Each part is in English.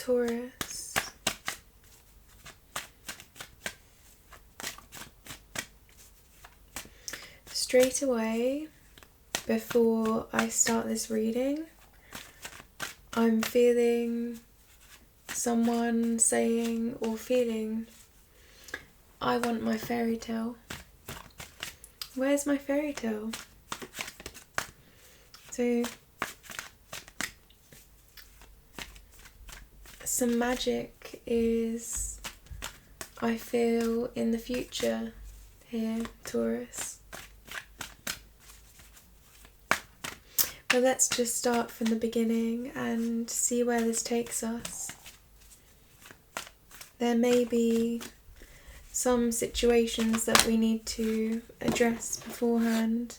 Taurus. Straight away, before I start this reading, I'm feeling someone saying or feeling, I want my fairy tale. Where's my fairy tale? So, some magic is, I feel, in the future here, Taurus. But let's just start from the beginning and see where this takes us. There may be some situations that we need to address beforehand.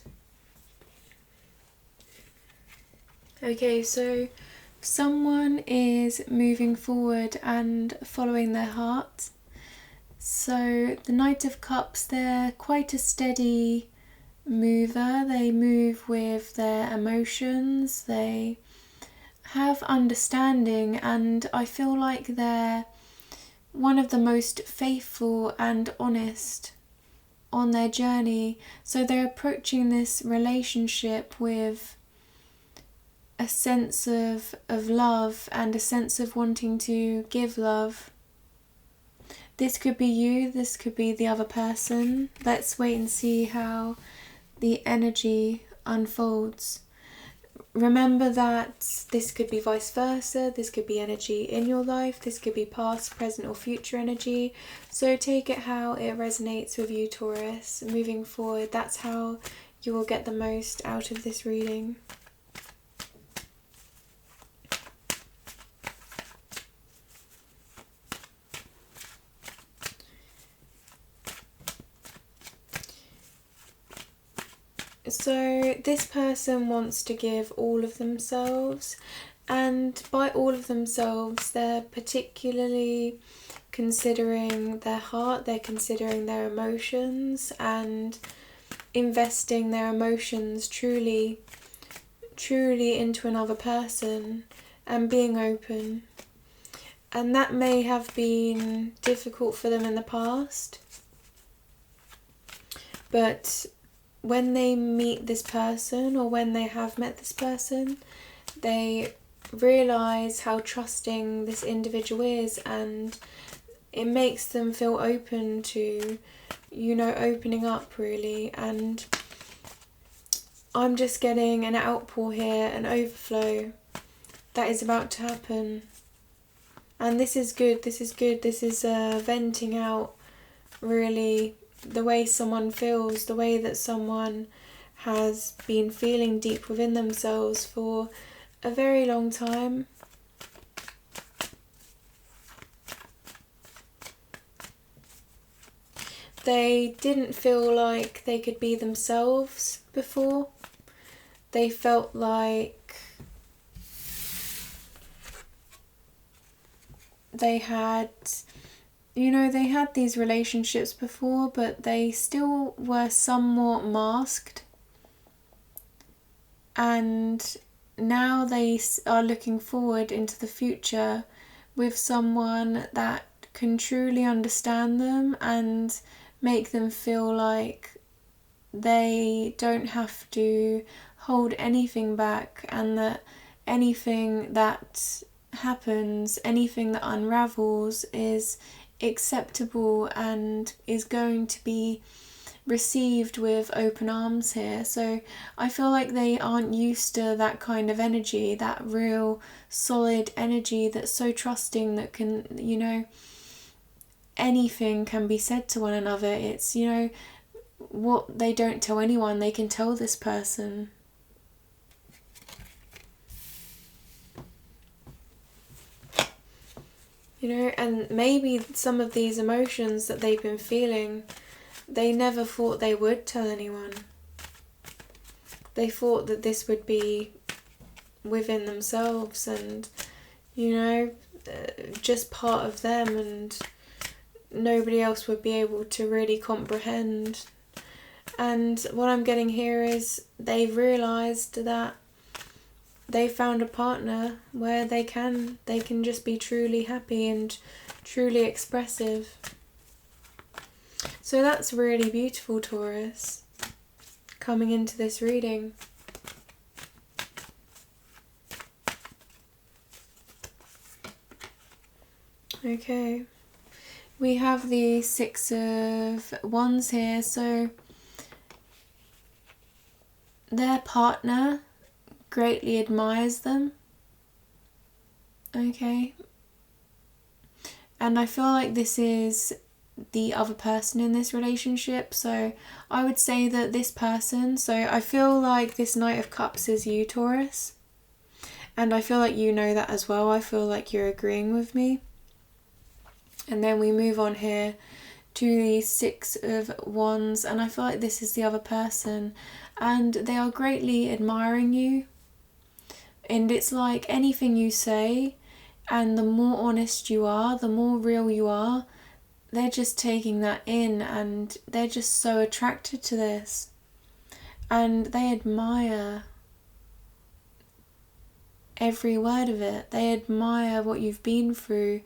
Okay, so someone is moving forward and following their heart. So the Knight of Cups, they're quite a steady mover. They move with their emotions, they have understanding, and I feel like they're one of the most faithful and honest on their journey. So they're approaching this relationship with a sense of love and a sense of wanting to give love. This could be you, this could be the other person. Let's wait and see how the energy unfolds. Remember that this could be vice versa, this could be energy in your life, this could be past, present or future energy. So take it how it resonates with you, Taurus. Moving forward, that's how you will get the most out of this reading. So this person wants to give all of themselves, and by all of themselves they're particularly considering their heart, they're considering their emotions and investing their emotions truly into another person and being open. And that may have been difficult for them in the past, but when they meet this person, or when they have met this person, they realise how trusting this individual is, and it makes them feel open to, opening up really. And I'm just getting an outpour here, an overflow that is about to happen. And this is good, this is venting out really the way someone feels, the way that someone has been feeling deep within themselves for a very long time. They didn't feel like they could be themselves before. They felt like they had these relationships before, but they still were somewhat masked. And now they are looking forward into the future with someone that can truly understand them and make them feel like they don't have to hold anything back, and that anything that happens, anything that unravels is acceptable and is going to be received with open arms here. So I feel like they aren't used to that kind of energy, that real solid energy that's so trusting, that can, anything can be said to one another. It's, what they don't tell anyone, they can tell this person. And maybe some of these emotions that they've been feeling, they never thought they would tell anyone. They thought that this would be within themselves and, just part of them, and nobody else would be able to really comprehend. And what I'm getting here is they've realised that they found a partner where they can just be truly happy and truly expressive. So that's really beautiful, Taurus, coming into this reading. Okay, we have the Six of Wands here, so their partner greatly admires them. Okay, and I feel like this is the other person in this relationship, so I would say that this person, so I feel like this Knight of Cups is you, Taurus, and I feel like you know that as well. I feel like you're agreeing with me. And then we move on here to the Six of Wands, and I feel like this is the other person, and they are greatly admiring you. And it's like anything you say, and the more honest you are, the more real you are, they're just taking that in, and they're just so attracted to this, and they admire every word of it. They admire what you've been through.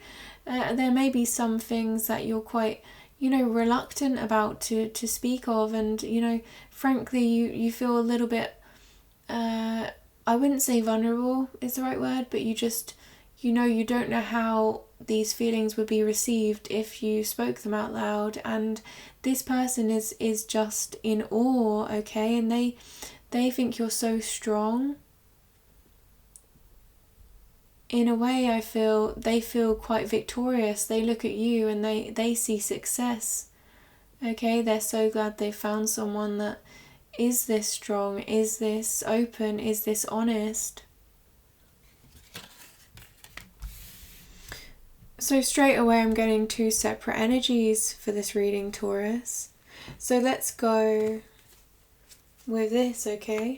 There may be some things that you're quite, reluctant about to speak of, and, frankly, you feel a little bit, I wouldn't say vulnerable is the right word, but you just, you don't know how these feelings would be received if you spoke them out loud, and this person is just in awe, okay, and they think you're so strong. In a way, I feel they feel quite victorious. They look at you and they see success. Okay, they're so glad they found someone that is this strong, is this open, is this honest. So straight away I'm getting two separate energies for this reading, Taurus. So let's go with this, okay?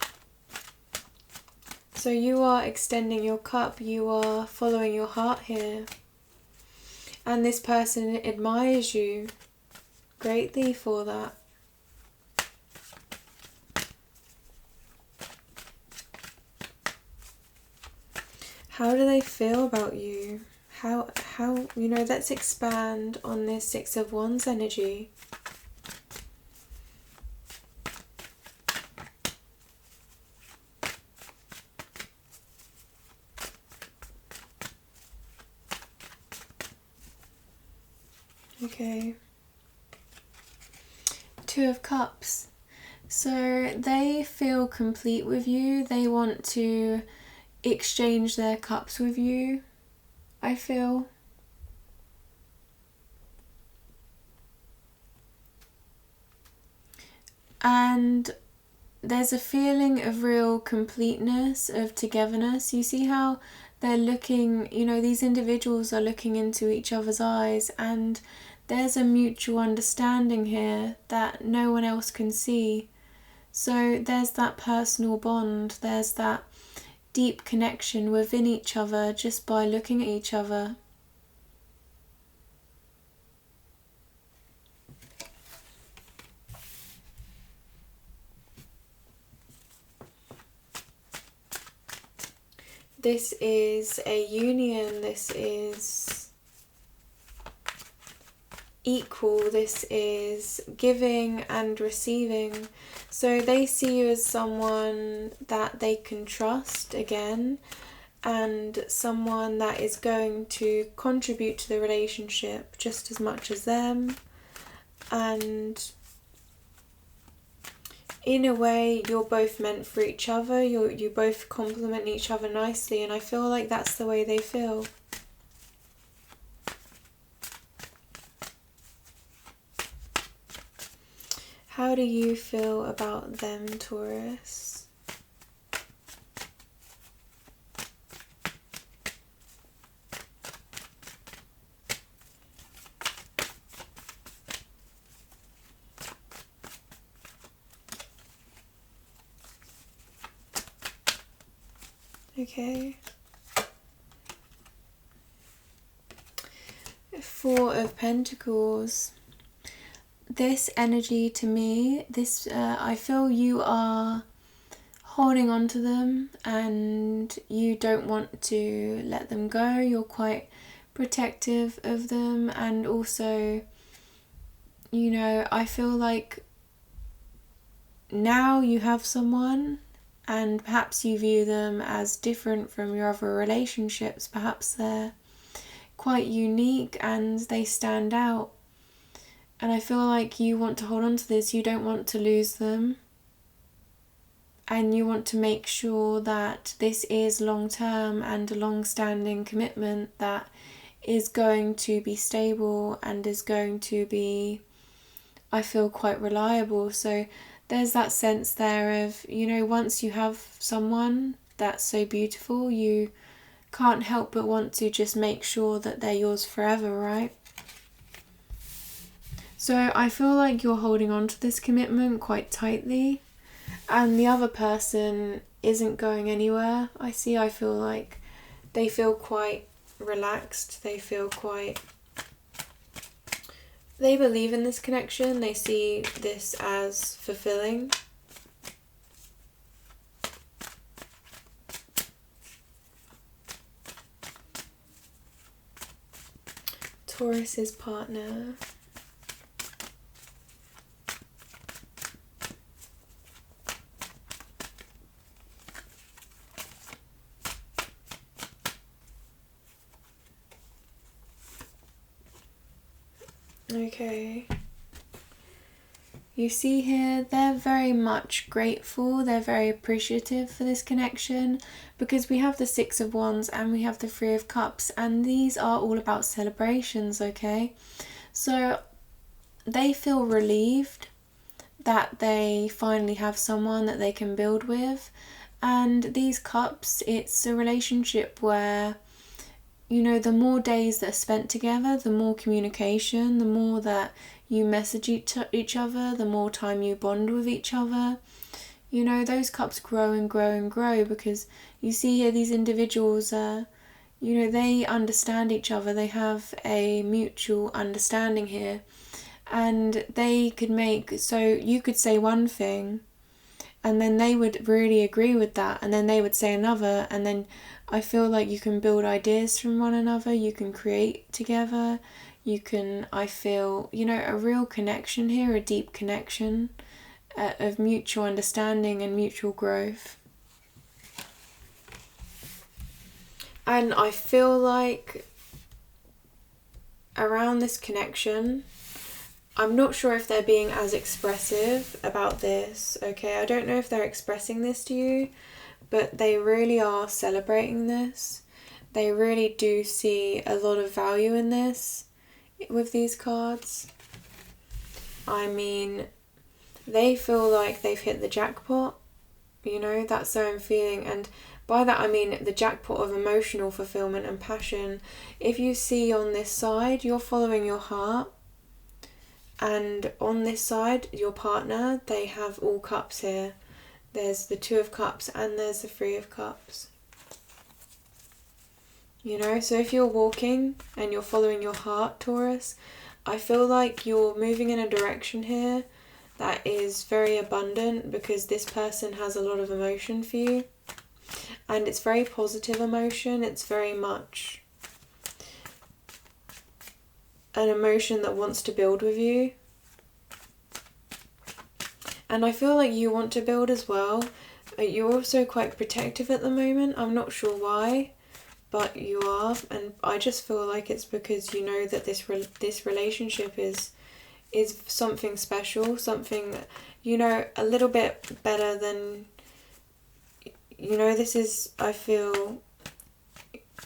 So you are extending your cup, you are following your heart here. And this person admires you greatly for that. How do they feel about you? How let's expand on this Six of Wands energy. Okay. Two of Cups. So they feel complete with you. They want to exchange their cups with you, I feel. And there's a feeling of real completeness, of togetherness. You see how they're looking, these individuals are looking into each other's eyes, and there's a mutual understanding here that no one else can see. So there's that personal bond, there's that deep connection within each other just by looking at each other. This is a union, this is equal, this is giving and receiving. So they see you as someone that they can trust again, and someone that is going to contribute to the relationship just as much as them. And in a way, you're both meant for each other, you both complement each other nicely, and I feel like that's the way they feel. How do you feel about them, Taurus? Okay. Four of Pentacles. This energy to me, I feel you are holding on to them and you don't want to let them go. You're quite protective of them, and also, you know, I feel like now you have someone and perhaps you view them as different from your other relationships. Perhaps they're quite unique and they stand out. And I feel like you want to hold on to this. You don't want to lose them. And you want to make sure that this is long-term and a long-standing commitment that is going to be stable and is going to be, I feel, quite reliable. So there's that sense there of, you know, once you have someone that's so beautiful, you can't help but want to just make sure that they're yours forever, right? So I feel like you're holding on to this commitment quite tightly, and the other person isn't going anywhere. I feel like they feel quite relaxed. They believe in this connection. They see this as fulfilling. Taurus's partner. Okay. You see here, they're very much grateful, they're very appreciative for this connection, because we have the Six of Wands and we have the Three of Cups, and these are all about celebrations, okay? So they feel relieved that they finally have someone that they can build with. And these cups, it's a relationship where, you know, the more days that are spent together, the more communication, the more that you message each other, the more time you bond with each other. You know, those cups grow and grow and grow, because you see here these individuals, you know, they understand each other. They have a mutual understanding here. And they could make, so you could say one thing and then they would really agree with that, and then they would say another, and then I feel like you can build ideas from one another, you can create together, you can, I feel, you know, a real connection here, a deep connection of mutual understanding and mutual growth. And I feel like around this connection, I'm not sure if they're being as expressive about this, okay? I don't know if they're expressing this to you, but they really are celebrating this. They really do see a lot of value in this with these cards. I mean, they feel like they've hit the jackpot, you know, that's how I'm feeling. And by that I mean the jackpot of emotional fulfillment and passion. If you see on this side, you're following your heart. And on this side, your partner, they have all cups here. There's the Two of Cups and there's the Three of Cups. You know, so if you're walking and you're following your heart, Taurus, I feel like you're moving in a direction here that is very abundant, because this person has a lot of emotion for you. And it's very positive emotion. It's very much an emotion that wants to build with you. And I feel like you want to build as well. You're also quite protective at the moment. I'm not sure why, but you are. And I just feel like it's because you know that this relationship is something special, something, you know, a little bit better than, you know, this is, I feel,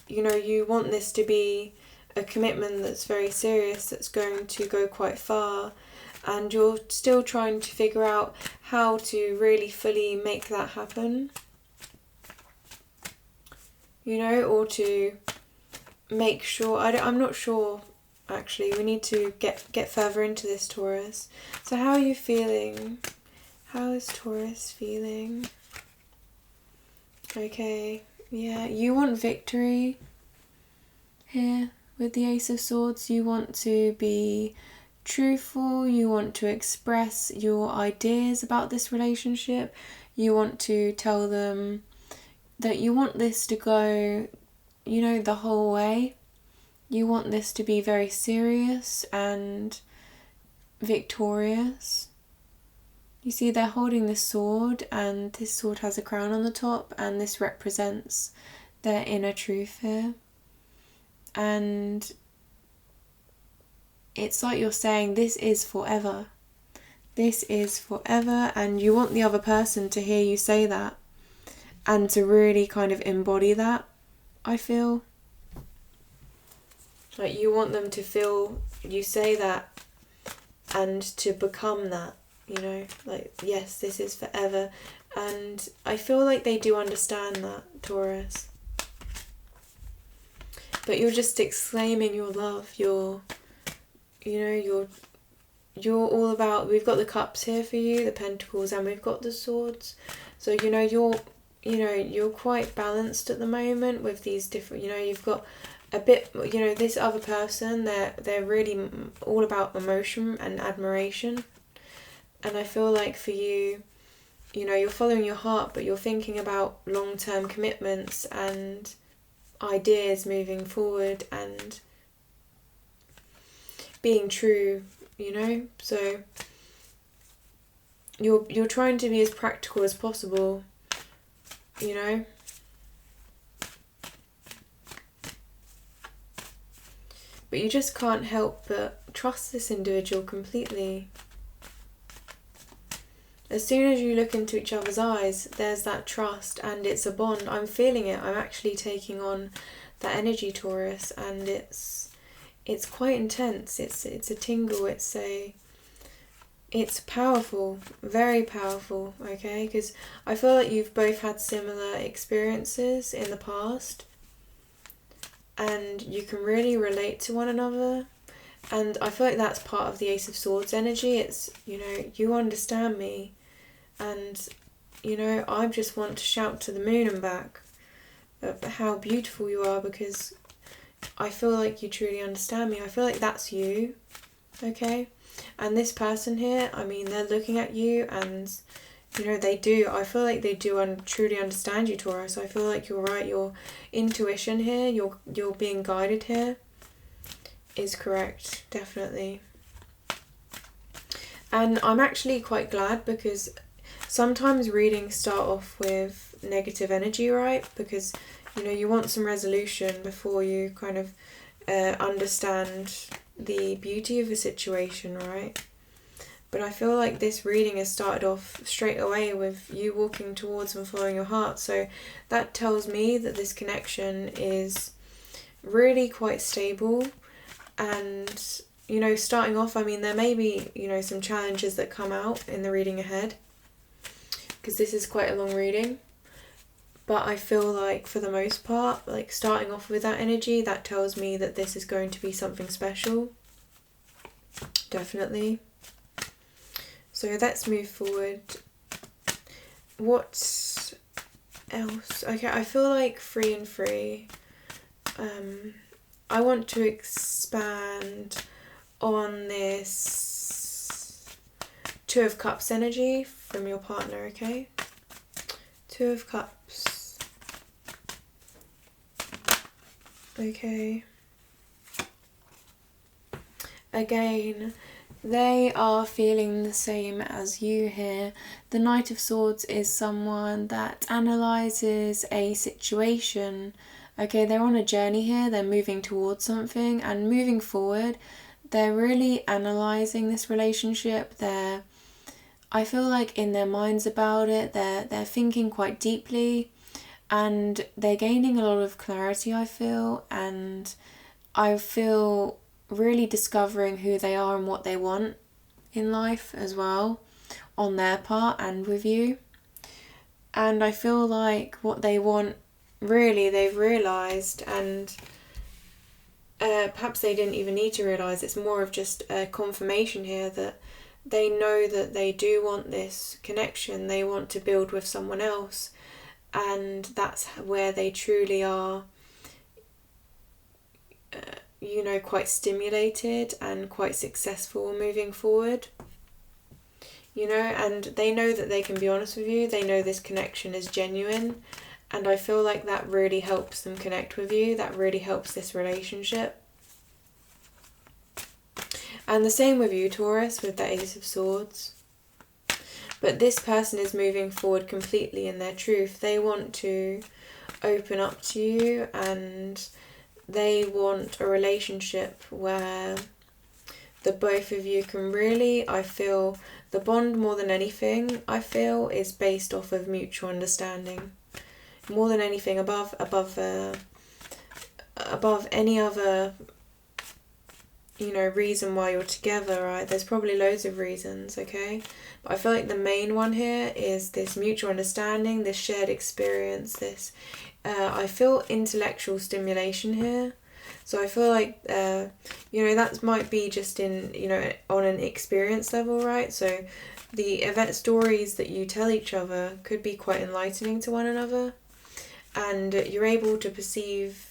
you know, you want this to be a commitment that's very serious, that's going to go quite far, and you're still trying to figure out how to really fully make that happen, you know, or to make sure, I'm not sure actually, we need to get further into this, Taurus. So how are you feeling? How is Taurus feeling? Okay, yeah, you want victory here. With the Ace of Swords, you want to be truthful, you want to express your ideas about this relationship, you want to tell them that you want this to go, you know, the whole way. You want this to be very serious and victorious. You see, they're holding this sword, and this sword has a crown on the top, and this represents their inner truth here. And it's like you're saying, this is forever. This is forever, and you want the other person to hear you say that and to really kind of embody that, I feel. Like you want them to feel you say that and to become that, you know, like, yes, this is forever. And I feel like they do understand that, Taurus. But you're just exclaiming your love, you're all about, we've got the cups here for you, the pentacles, and we've got the swords. So, you're quite balanced at the moment with these different, you've got a bit, this other person, they're really all about emotion and admiration. And I feel like for you, you're following your heart, but you're thinking about long-term commitments and ideas moving forward and being true, so you're trying to be as practical as possible, but you just can't help but trust this individual completely. As soon as you look into each other's eyes, there's that trust, and it's a bond. I'm feeling it. I'm actually taking on that energy, Taurus, and it's quite intense. It's a tingle. It's powerful, very powerful, okay? Because I feel like you've both had similar experiences in the past, and you can really relate to one another. And I feel like that's part of the Ace of Swords energy. It's, you understand me, and, I just want to shout to the moon and back of how beautiful you are, because I feel like you truly understand me. I feel like that's you, okay? And this person here, they're looking at you, and, they do. I feel like they do truly understand you, Taurus. I feel like you're right. Your intuition here, you're being guided here, is correct, definitely. And I'm actually quite glad, because sometimes readings start off with negative energy, right? Because, you want some resolution before you kind of understand the beauty of a situation, right? But I feel like this reading has started off straight away with you walking towards and following your heart. So that tells me that this connection is really quite stable. And, starting off, there may be, some challenges that come out in the reading ahead, because this is quite a long reading. But I feel like, for the most part, like, starting off with that energy, that tells me that this is going to be something special. Definitely. So let's move forward. What else? Okay, I feel like free and free. I want to expand on this Two of Cups energy from your partner, okay? Two of Cups. Okay. Again, they are feeling the same as you here. The Knight of Swords is someone that analyzes a situation. Okay, they're on a journey here. They're moving towards something and moving forward. They're really analysing this relationship. I feel like in their minds about it, they're thinking quite deeply, and they're gaining a lot of clarity, I feel. And I feel really discovering who they are and what they want in life as well, on their part and with you. And I feel like what they want, really, they've realised, and perhaps they didn't even need to realise. It's more of just a confirmation here that they know that they do want this connection. They want to build with someone else, and that's where they truly are, quite stimulated and quite successful moving forward. you know, and they know that they can be honest with you. They know this connection is genuine, and I feel like that really helps them connect with you. That really helps this relationship. And the same with you, Taurus, with the Ace of Swords. But this person is moving forward completely in their truth. They want to open up to you, and they want a relationship where the both of you can really, I feel, the bond more than anything, I feel, is based off of mutual understanding. More than anything, above any other, you know, reason why you're together, right? There's probably loads of reasons, okay? But I feel like the main one here is this mutual understanding, this shared experience, this, I feel intellectual stimulation here. So I feel like, you know, that might be just in, you know, on an experience level, right? So the event stories that you tell each other could be quite enlightening to one another. And you're able to perceive,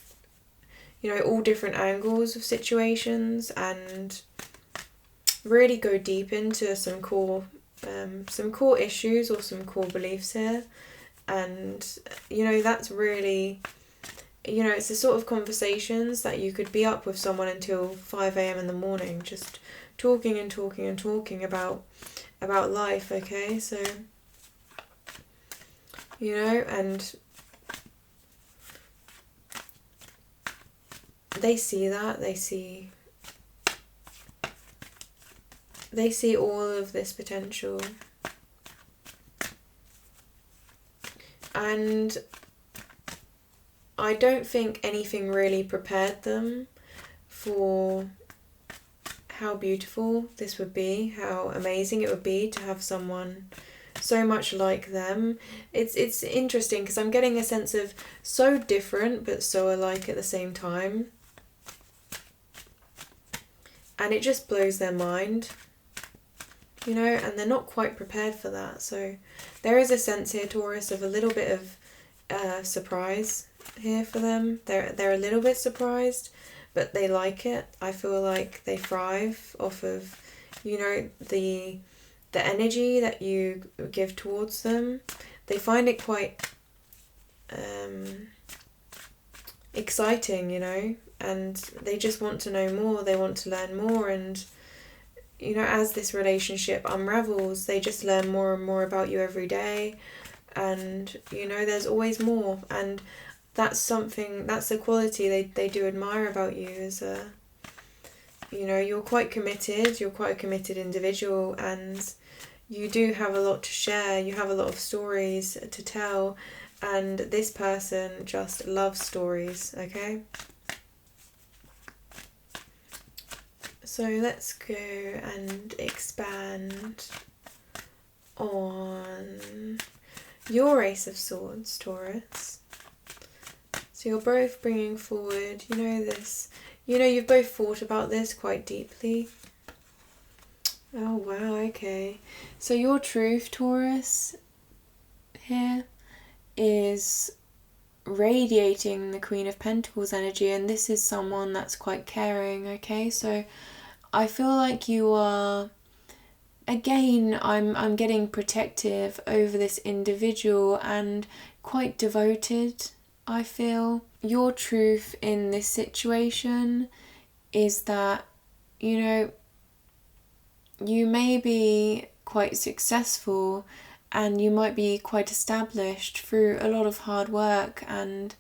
you know, all different angles of situations and really go deep into some core issues or some core beliefs here. And, you know, that's really, you know, it's the sort of conversations that you could be up with someone until 5 a.m. in the morning, just talking and talking and talking about life, okay? So, you know, and they see that, they see all of this potential. And I don't think anything really prepared them for how beautiful this would be, how amazing it would be to have someone so much like them. It's interesting because I'm getting a sense of so different but so alike at the same time. And it just blows their mind, you know, and they're not quite prepared for that. So there is a sense here, Taurus, of a little bit of surprise here for them. They're a little bit surprised, but they like it. I feel like they thrive off of, you know, the energy that you give towards them. They find it quite exciting, you know, and they just want to know more. They want to learn more, and, you know, as this relationship unravels, they just learn more and more about you every day. And, you know, there's always more, and that's a quality they do admire about you, is you know, you're quite a committed individual, and you do have a lot to share. You have a lot of stories to tell, and this person just loves stories, okay? So let's go and expand on your Ace of Swords, Taurus. So you're both bringing forward, you know, this, you know, you've both thought about this quite deeply. Oh, wow, okay. So your truth, Taurus, here is radiating the Queen of Pentacles energy, and this is someone that's quite caring, okay? So I feel like you are, again, I'm getting protective over this individual and quite devoted, I feel. Your truth in this situation is that, you know, you may be quite successful and you might be quite established through a lot of hard work and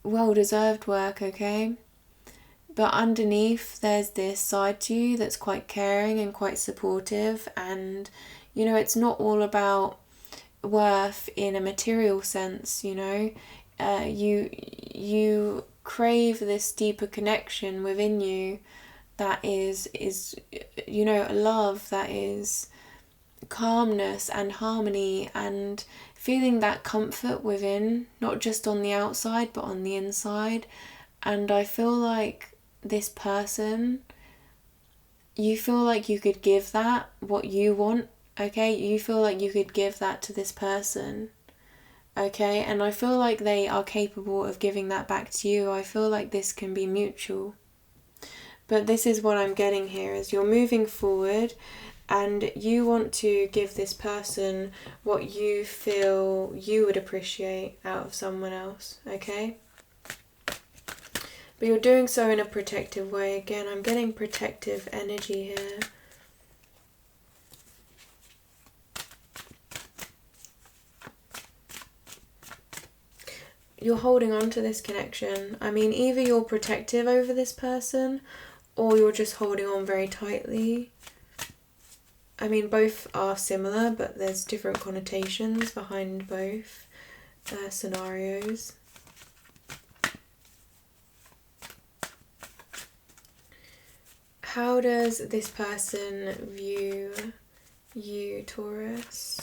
well-deserved work, okay? But underneath, there's this side to you that's quite caring and quite supportive, and, you know, it's not all about worth in a material sense, you know. You crave this deeper connection within you that is you know, love, that is calmness and harmony and feeling that comfort within, not just on the outside but on the inside. And I feel like this person, you feel like you could give that, what you want, okay? You feel like you could give that to this person, okay? And I feel like they are capable of giving that back to you. I feel like this can be mutual. But this is what I'm getting here, is you're moving forward and you want to give this person what you feel you would appreciate out of someone else, okay? But you're doing so in a protective way. Again, I'm getting protective energy here. You're holding on to this connection. I mean, either you're protective over this person or you're just holding on very tightly. I mean, both are similar, but there's different connotations behind both scenarios. How does this person view you, Taurus?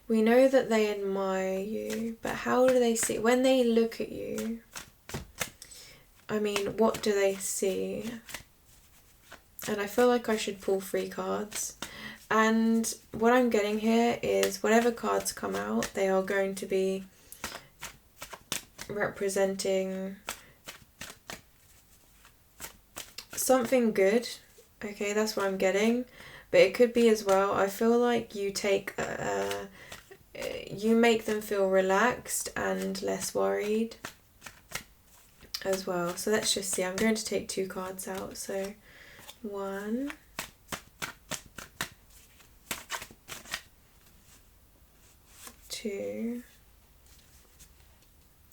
We know that they admire you, but how do they see, when they look at you, I mean, what do they see? And I feel like I should pull 3 cards. And what I'm getting here is whatever cards come out, they are going to be representing something good. Okay, that's what I'm getting. But it could be as well, I feel like you take you make them feel relaxed and less worried as well. So let's just see. I'm going to take 2 cards out. So 1, 2.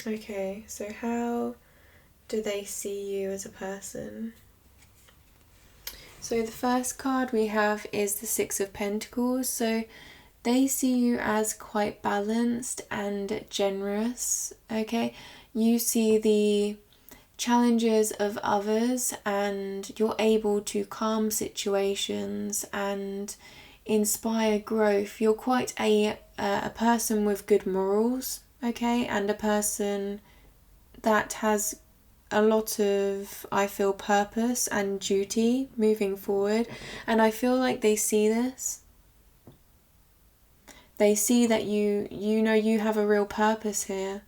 Okay, so how do they see you as a person? So the first card we have is the 6 of Pentacles. So they see you as quite balanced and generous, okay? You see the challenges of others and you're able to calm situations and inspire growth. You're quite a person with good morals, okay? And a person that has a lot of, I feel, purpose and duty moving forward. And I feel like they see this. They see that you know you have a real purpose here.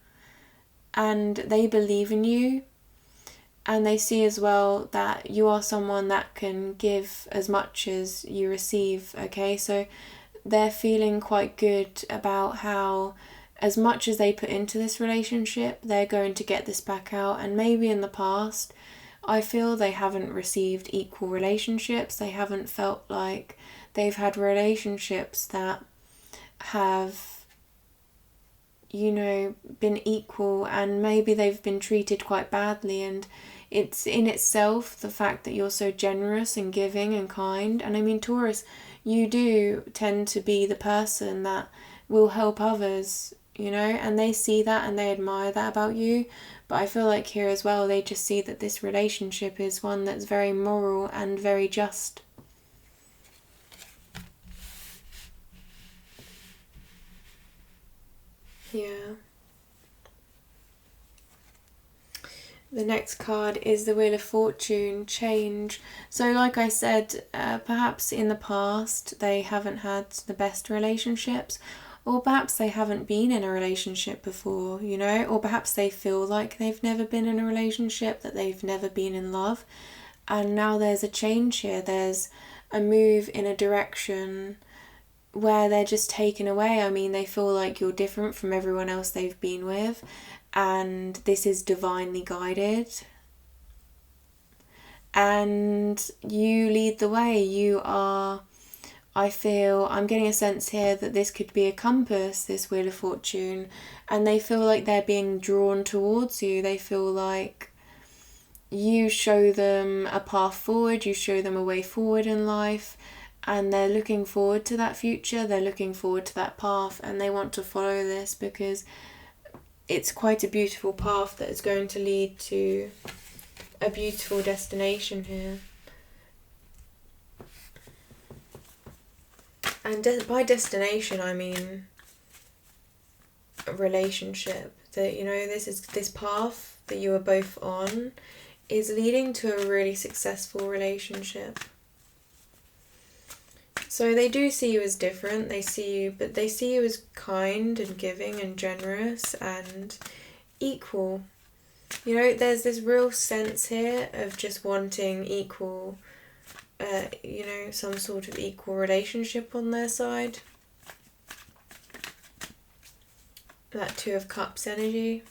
And they believe in you. And they see as well that you are someone that can give as much as you receive, okay? So they're feeling quite good about how as much as they put into this relationship, they're going to get this back out. And maybe in the past, I feel they haven't received equal relationships. They haven't felt like they've had relationships that have, you know, been equal, and maybe they've been treated quite badly. And it's in itself the fact that you're so generous and giving and kind. And I mean, Taurus, you do tend to be the person that will help others, you know, and they see that and they admire that about you. But I feel like here as well, they just see that this relationship is one that's very moral and very just. Yeah. The next card is the Wheel of Fortune, change. So like I said, perhaps in the past they haven't had the best relationships, or perhaps they haven't been in a relationship before, you know, or perhaps they feel like they've never been in a relationship, that they've never been in love. And now there's a change here. There's a move in a direction where they're just taken away. I mean, they feel like you're different from everyone else they've been with, and this is divinely guided. And you lead the way. You are, I feel, I'm getting a sense here that this could be a compass, this Wheel of Fortune, and they feel like they're being drawn towards you. They feel like you show them a path forward, you show them a way forward in life, and they're looking forward to that future, they're looking forward to that path, and they want to follow this because it's quite a beautiful path that is going to lead to a beautiful destination here. And by destination, I mean a relationship. That, you know, this path that you are both on is leading to a really successful relationship. So they do see you as different, they see you as kind and giving and generous and equal. You know, there's this real sense here of just wanting equal you know, some sort of equal relationship on their side. That Two of Cups energy.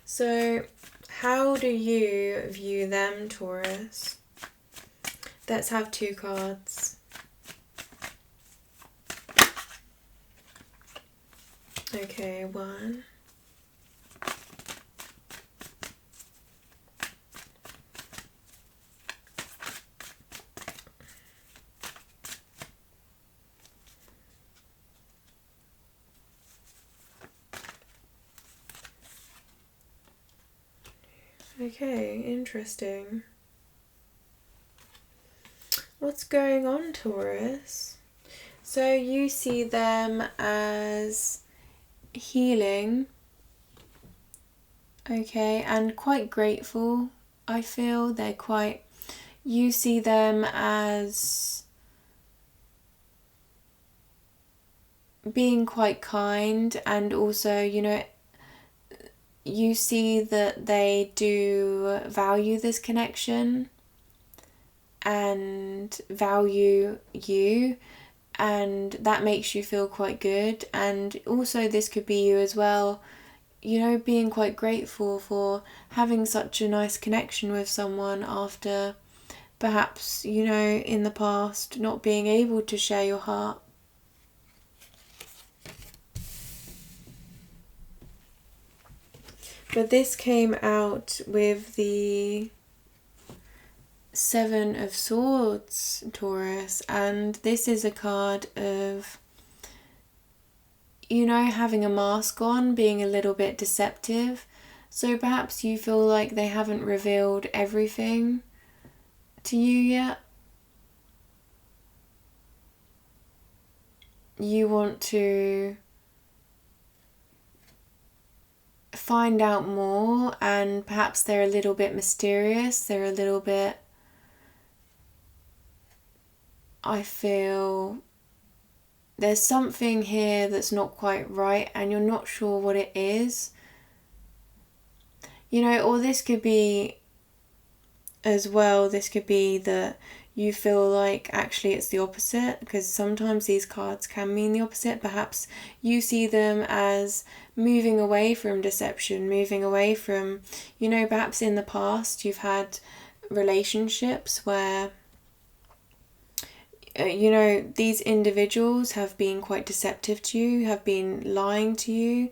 So how do you view them, Taurus? Let's have 2 cards. Okay, 1. Okay, interesting. What's going on, Taurus? So you see them as healing, okay, and quite grateful. I feel they're quite, you see them as being quite kind, and also, you know, you see that they do value this connection and value you, and that makes you feel quite good. And also this could be you as well, you know, being quite grateful for having such a nice connection with someone after perhaps, you know, in the past not being able to share your heart. But this came out with the 7 of Swords, Taurus, and this is a card of, you know, having a mask on, being a little bit deceptive. So perhaps you feel like they haven't revealed everything to you yet. You want to find out more, and perhaps they're a little bit mysterious, they're a little bit, I feel there's something here that's not quite right and you're not sure what it is. You know, or this could be as well, this could be that you feel like actually it's the opposite, because sometimes these cards can mean the opposite. Perhaps you see them as moving away from deception, moving away from, you know, perhaps in the past you've had relationships where, you know, these individuals have been quite deceptive to you, have been lying to you,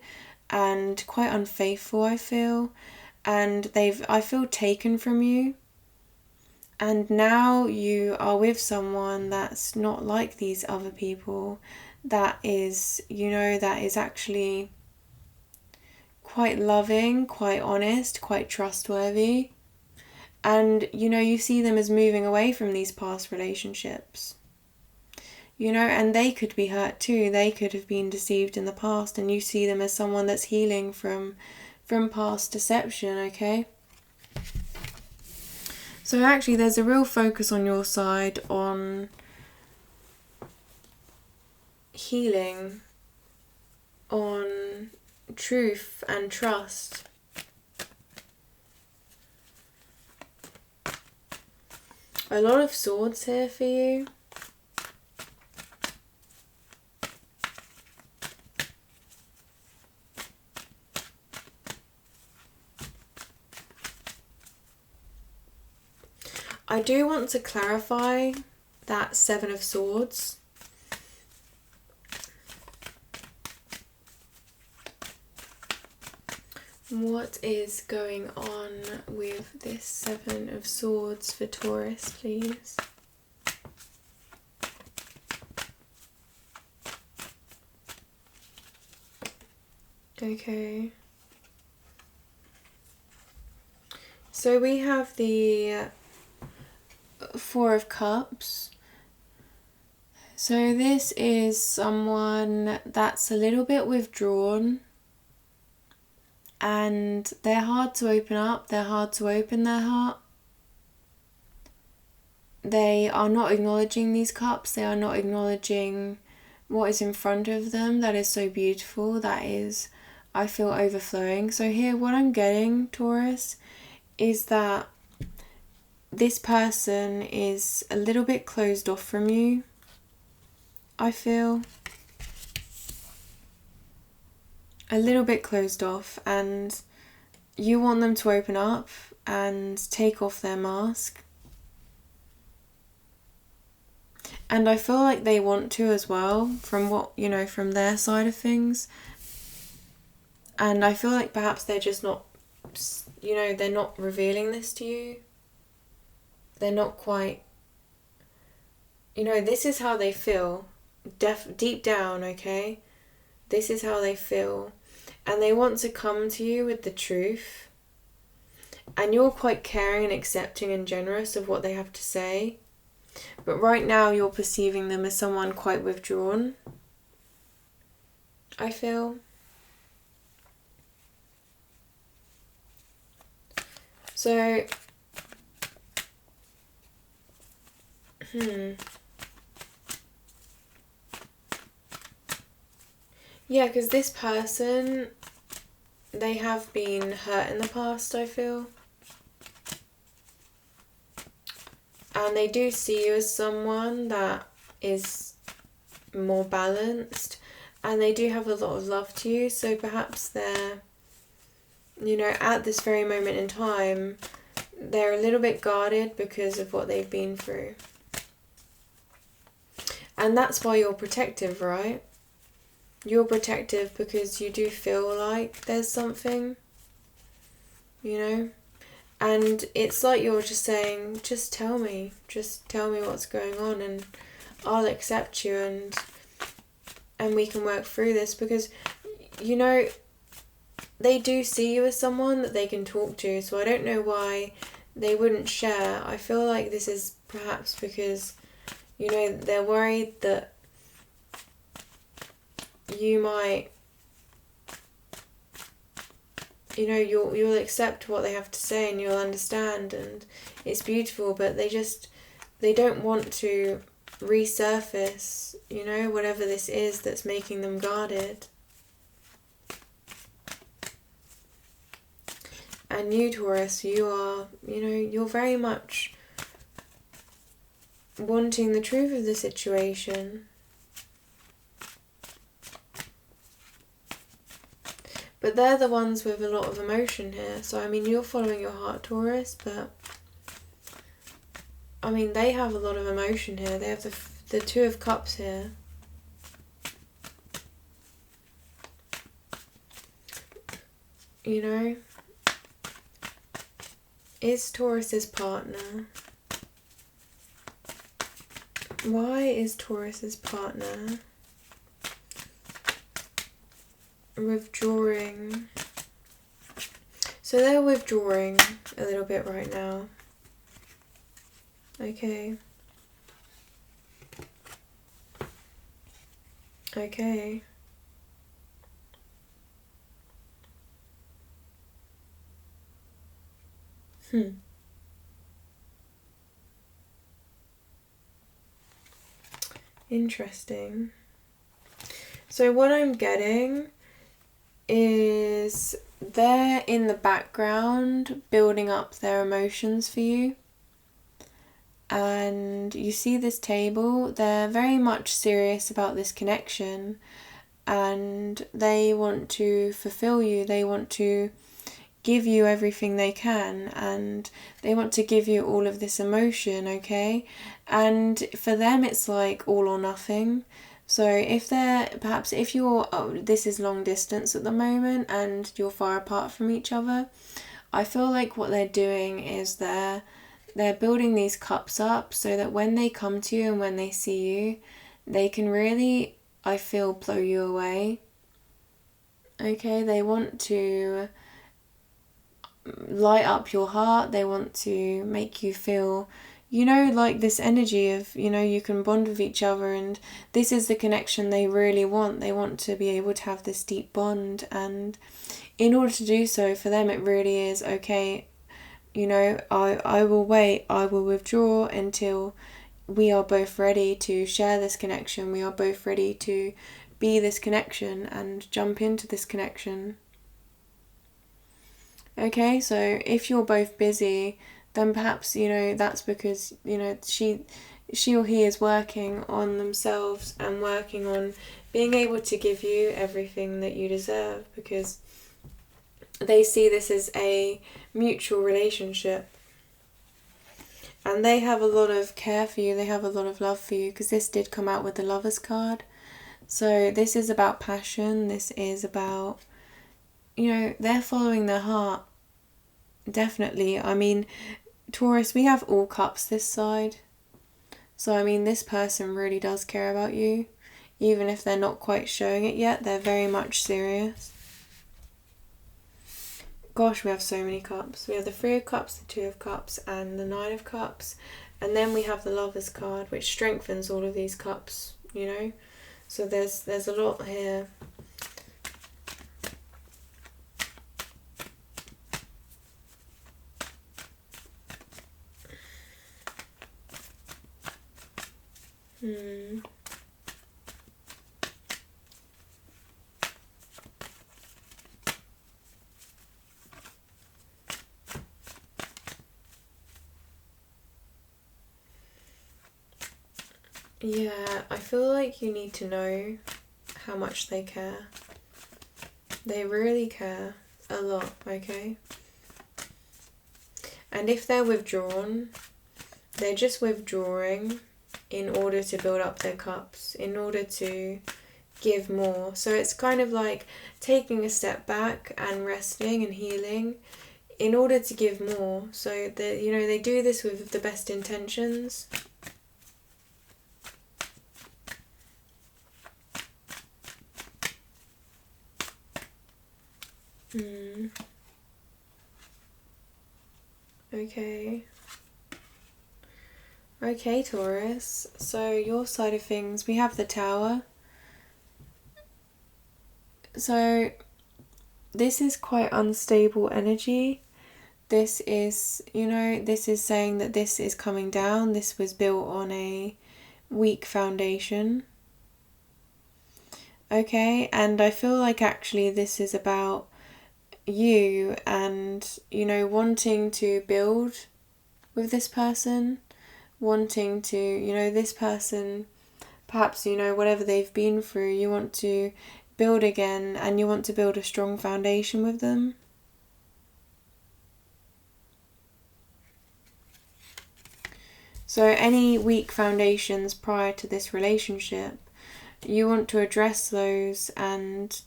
and quite unfaithful, I feel. And they've, I feel, taken from you. And now you are with someone that's not like these other people, that is, you know, that is actually quite loving, quite honest, quite trustworthy. And, you know, you see them as moving away from these past relationships. You know, and they could be hurt too. They could have been deceived in the past, and you see them as someone that's healing from past deception, okay? So actually there's a real focus on your side on healing, on truth and trust. A lot of swords here for you. I do want to clarify that 7 of Swords. What is going on with this 7 of Swords for Taurus, please? Okay. So we have the 4 of Cups. So this is someone that's a little bit withdrawn, and they're hard to open up, they're hard to open their heart. They are not acknowledging these cups, they are not acknowledging what is in front of them that is so beautiful, that is, I feel, overflowing. So here what I'm getting, Taurus, is that this person is a little bit closed off from you, I feel. A little bit closed off, and you want them to open up and take off their mask. And I feel like they want to as well, from what, you know, from their side of things. And I feel like perhaps they're just not, you know, they're not revealing this to you. They're not quite, you know, this is how they feel. Deep down, okay? This is how they feel. And they want to come to you with the truth. And you're quite caring and accepting and generous of what they have to say. But right now you're perceiving them as someone quite withdrawn, I feel. So, yeah, because this person, they have been hurt in the past, I feel. And they do see you as someone that is more balanced. And they do have a lot of love to you. So perhaps they're, you know, at this very moment in time, they're a little bit guarded because of what they've been through. And that's why you're protective, right? You're protective because you do feel like there's something, you know? And it's like you're just saying, just tell me what's going on and I'll accept you and we can work through this, because, you know, they do see you as someone that they can talk to, so I don't know why they wouldn't share. I feel like this is perhaps because, you know, they're worried that you might, you know, you'll accept what they have to say and you'll understand, and it's beautiful, but they don't want to resurface, you know, whatever this is that's making them guarded. And you, Taurus, you are, you know, you're very much wanting the truth of the situation. But they're the ones with a lot of emotion here. So, I mean, you're following your heart, Taurus, but, I mean, they have a lot of emotion here. They have the Two of Cups here. You know? Is Taurus's partner... Why is Taurus's partner withdrawing? So they're withdrawing a little bit right now. Okay. Okay. Interesting. So what I'm getting is they're in the background building up their emotions for you. And you see this table, they're very much serious about this connection, and they want to fulfill you, they want to give you everything they can, and they want to give you all of this emotion, okay? And for them it's like all or nothing. So if you're, this is long distance at the moment and you're far apart from each other, I feel like what they're doing is they're building these cups up so that when they come to you and when they see you, they can really, I feel, blow you away. Okay, they want to light up your heart, they want to make you feel, you know, like this energy of, you know, you can bond with each other, and this is the connection they really want. They want to be able to have this deep bond, and in order to do so, for them it really is, okay, you know, I will wait, I will withdraw until we are both ready to share this connection, we are both ready to be this connection and jump into this connection. Okay, so if you're both busy, then perhaps, you know, that's because, you know, she or he is working on themselves and working on being able to give you everything that you deserve, because they see this as a mutual relationship. And they have a lot of care for you, they have a lot of love for you, because this did come out with the Lovers card. So this is about passion, this is about, you know, they're following their heart. Definitely. I mean, Taurus, we have all cups this side. So, I mean, this person really does care about you. Even if they're not quite showing it yet, they're very much serious. Gosh, we have so many cups. We have the 3 of Cups, the 2 of Cups, and the 9 of Cups. And then we have the Lovers card, which strengthens all of these cups, you know. So there's a lot here. Yeah, I feel like you need to know how much they care. They really care a lot, okay? And if they're withdrawn, they're just withdrawing in order to build up their cups, in order to give more. So it's kind of like taking a step back and resting and healing in order to give more. So that, you know, they do this with the best intentions. Okay. Okay, Taurus. So your side of things, we have the Tower. So this is quite unstable energy. This is, you know, this is saying that this is coming down. This was built on a weak foundation. Okay, and I feel like actually this is about you and, you know, wanting to build with this person, wanting to, you know, this person, perhaps, you know, whatever they've been through, you want to build again and you want to build a strong foundation with them. So any weak foundations prior to this relationship, you want to address those and,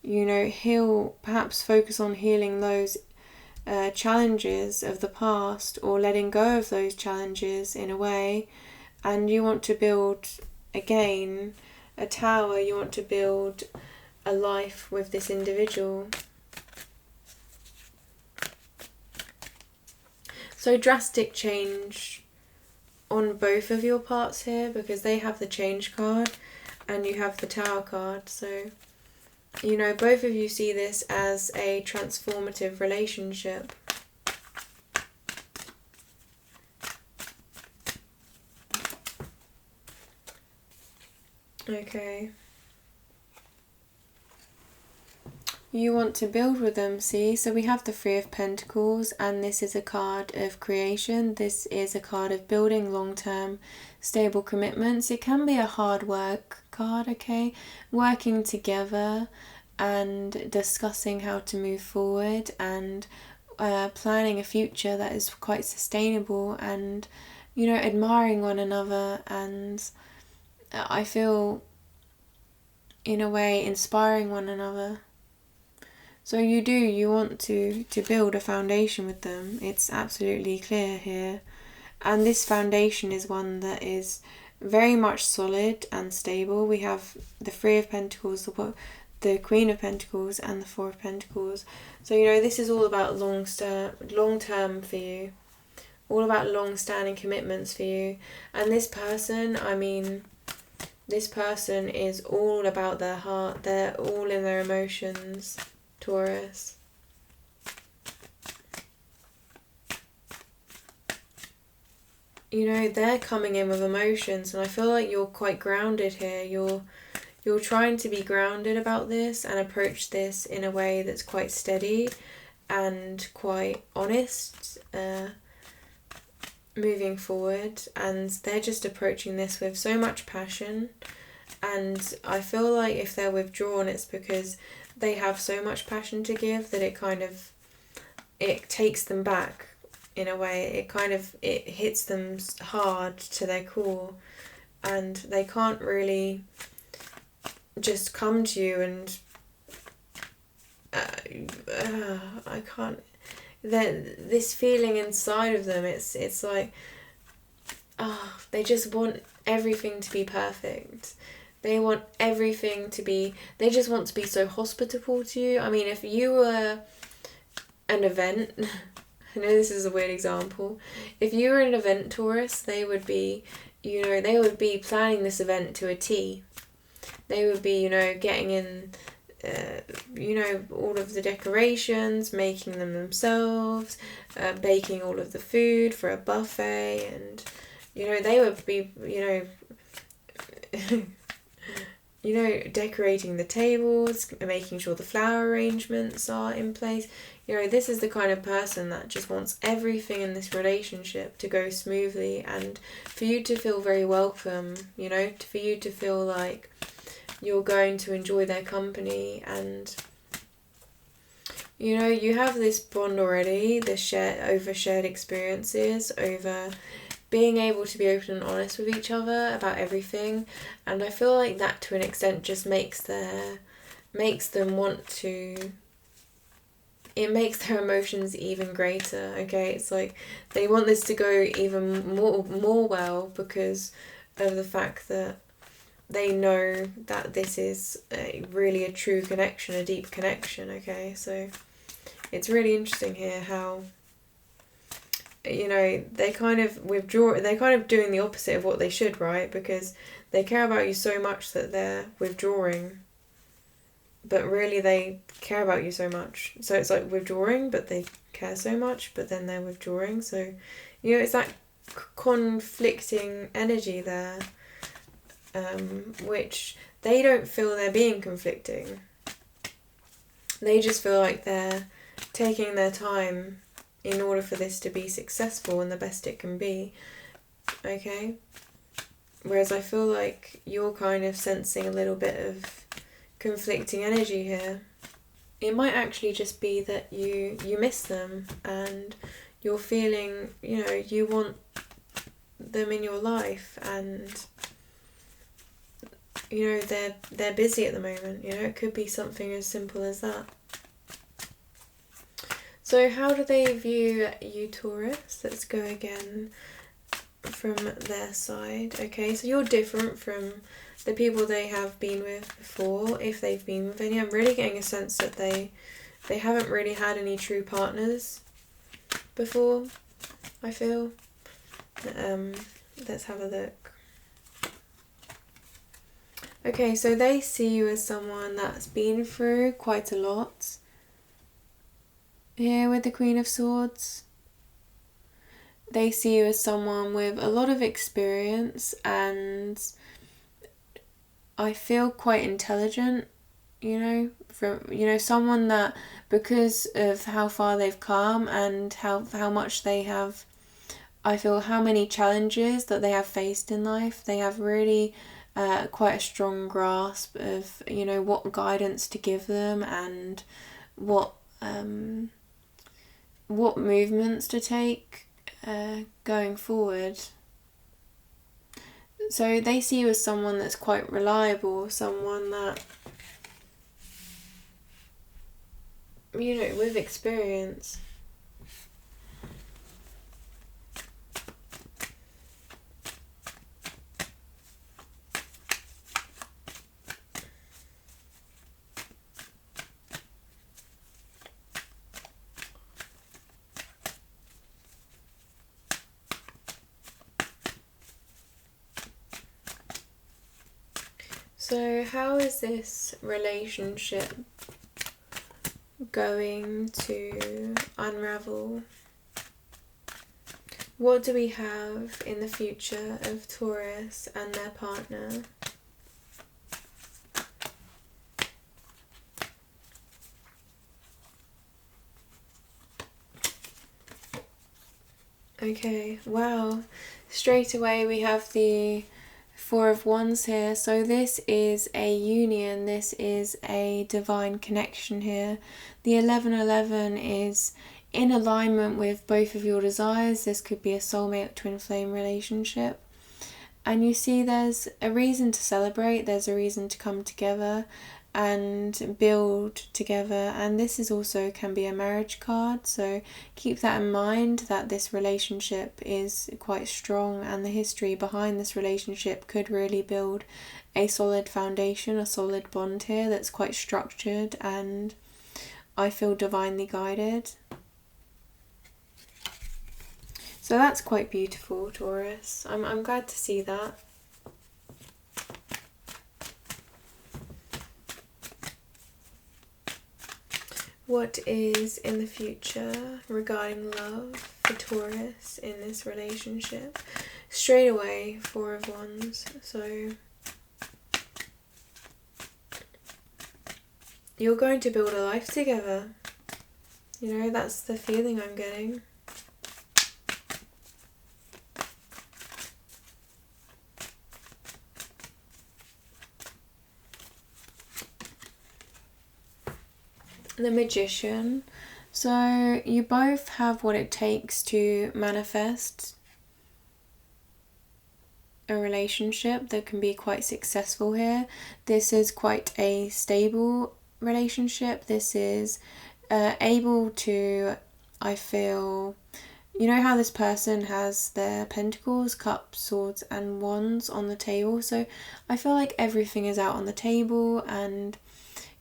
you know, heal, perhaps focus on healing those challenges of the past, or letting go of those challenges in a way. And you want to build again a tower, you want to build a life with this individual. So drastic change on both of your parts here, because they have the change card and you have the Tower card. So, you know, both of you see this as a transformative relationship. Okay. You want to build with them, see? So we have the 3 of Pentacles, and this is a card of creation. This is a card of building long-term stable commitments. It can be a hard work card, okay? Working together and discussing how to move forward and planning a future that is quite sustainable and, you know, admiring one another, and I feel, in a way, inspiring one another. So you want to build a foundation with them. It's absolutely clear here. And this foundation is one that is very much solid and stable. We have the 3 of Pentacles, the Queen of Pentacles, and the 4 of Pentacles. So, you know, this is all about long-term for you. All about long-standing commitments for you. And this person, I mean, this person is all about their heart. They're all in their emotions. Taurus. You know, they're coming in with emotions, and I feel like you're quite grounded here. You're trying to be grounded about this and approach this in a way that's quite steady and quite honest. moving forward, and they're just approaching this with so much passion. And I feel like if they're withdrawn, it's because they have so much passion to give that it takes them back in a way. It hits them hard to their core, and they can't really just come to you and I can't. This feeling inside of them, it's like, they just want everything to be perfect. They want everything to be, they just want to be so hospitable to you. I mean, if you were an event, I know this is a weird example, if you were an event tourist, they would be, they would be planning this event to a T. They would be, getting in, all of the decorations, making them themselves, baking all of the food for a buffet, and, they would be, decorating the tables, making sure the flower arrangements are in place. This is the kind of person that just wants everything in this relationship to go smoothly, and for you to feel very welcome, for you to feel like you're going to enjoy their company, and you have this bond already, this shared experiences, over being able to be open and honest with each other about everything. And I feel like that to an extent just makes them want to, it makes their emotions even greater, okay? It's like they want this to go even more well, because of the fact that they know that this is really a true connection, a deep connection, okay? So it's really interesting here how, they kind of withdraw, they're kind of doing the opposite of what they should, right? Because they care about you so much that they're withdrawing, but really they care about you so much. So it's like withdrawing, but they care so much, but then they're withdrawing. So, it's that conflicting energy there, which they don't feel they're being conflicting. They just feel like they're taking their time in order for this to be successful and the best it can be, okay? Whereas I feel like you're kind of sensing a little bit of conflicting energy here. It might actually just be that you miss them, and you're feeling, you want them in your life, and they're busy at the moment. It could be something as simple as that. So how do they view you, Taurus? Let's go again from their side. Okay, so you're different from the people they have been with before, if they've been with any. I'm really getting a sense that they haven't really had any true partners before, I feel. Let's have a look. Okay, so they see you as someone that's been through quite a lot. Here with the Queen of Swords, they see you as someone with a lot of experience, and I feel quite intelligent, someone that, because of how far they've come and how much they have, I feel how many challenges that they have faced in life, they have really quite a strong grasp of, what guidance to give them, and what movements to take going forward. So they see you as someone that's quite reliable, someone that, with experience. So how is this relationship going to unravel? What do we have in the future of Taurus and their partner? Okay, wow. Straight away we have the Four of Wands here. So this is a union, this is a divine connection here. The 1111 is in alignment with both of your desires. This could be a soulmate or twin flame relationship. And you see there's a reason to celebrate, there's a reason to come together and build together. And this is also can be a marriage card, so keep that in mind, that this relationship is quite strong and the history behind this relationship could really build a solid foundation, a solid bond here that's quite structured and I feel divinely guided. So that's quite beautiful, Taurus. I'm glad to see that. What is in the future regarding love for Taurus in this relationship? Straight away, Four of Wands. So you're going to build a life together. You know, that's the feeling I'm getting. The Magician. So you both have what it takes to manifest a relationship that can be quite successful here. This is quite a stable relationship. This is able to, I feel, you know how this person has their pentacles, cups, swords and wands on the table. So I feel like everything is out on the table and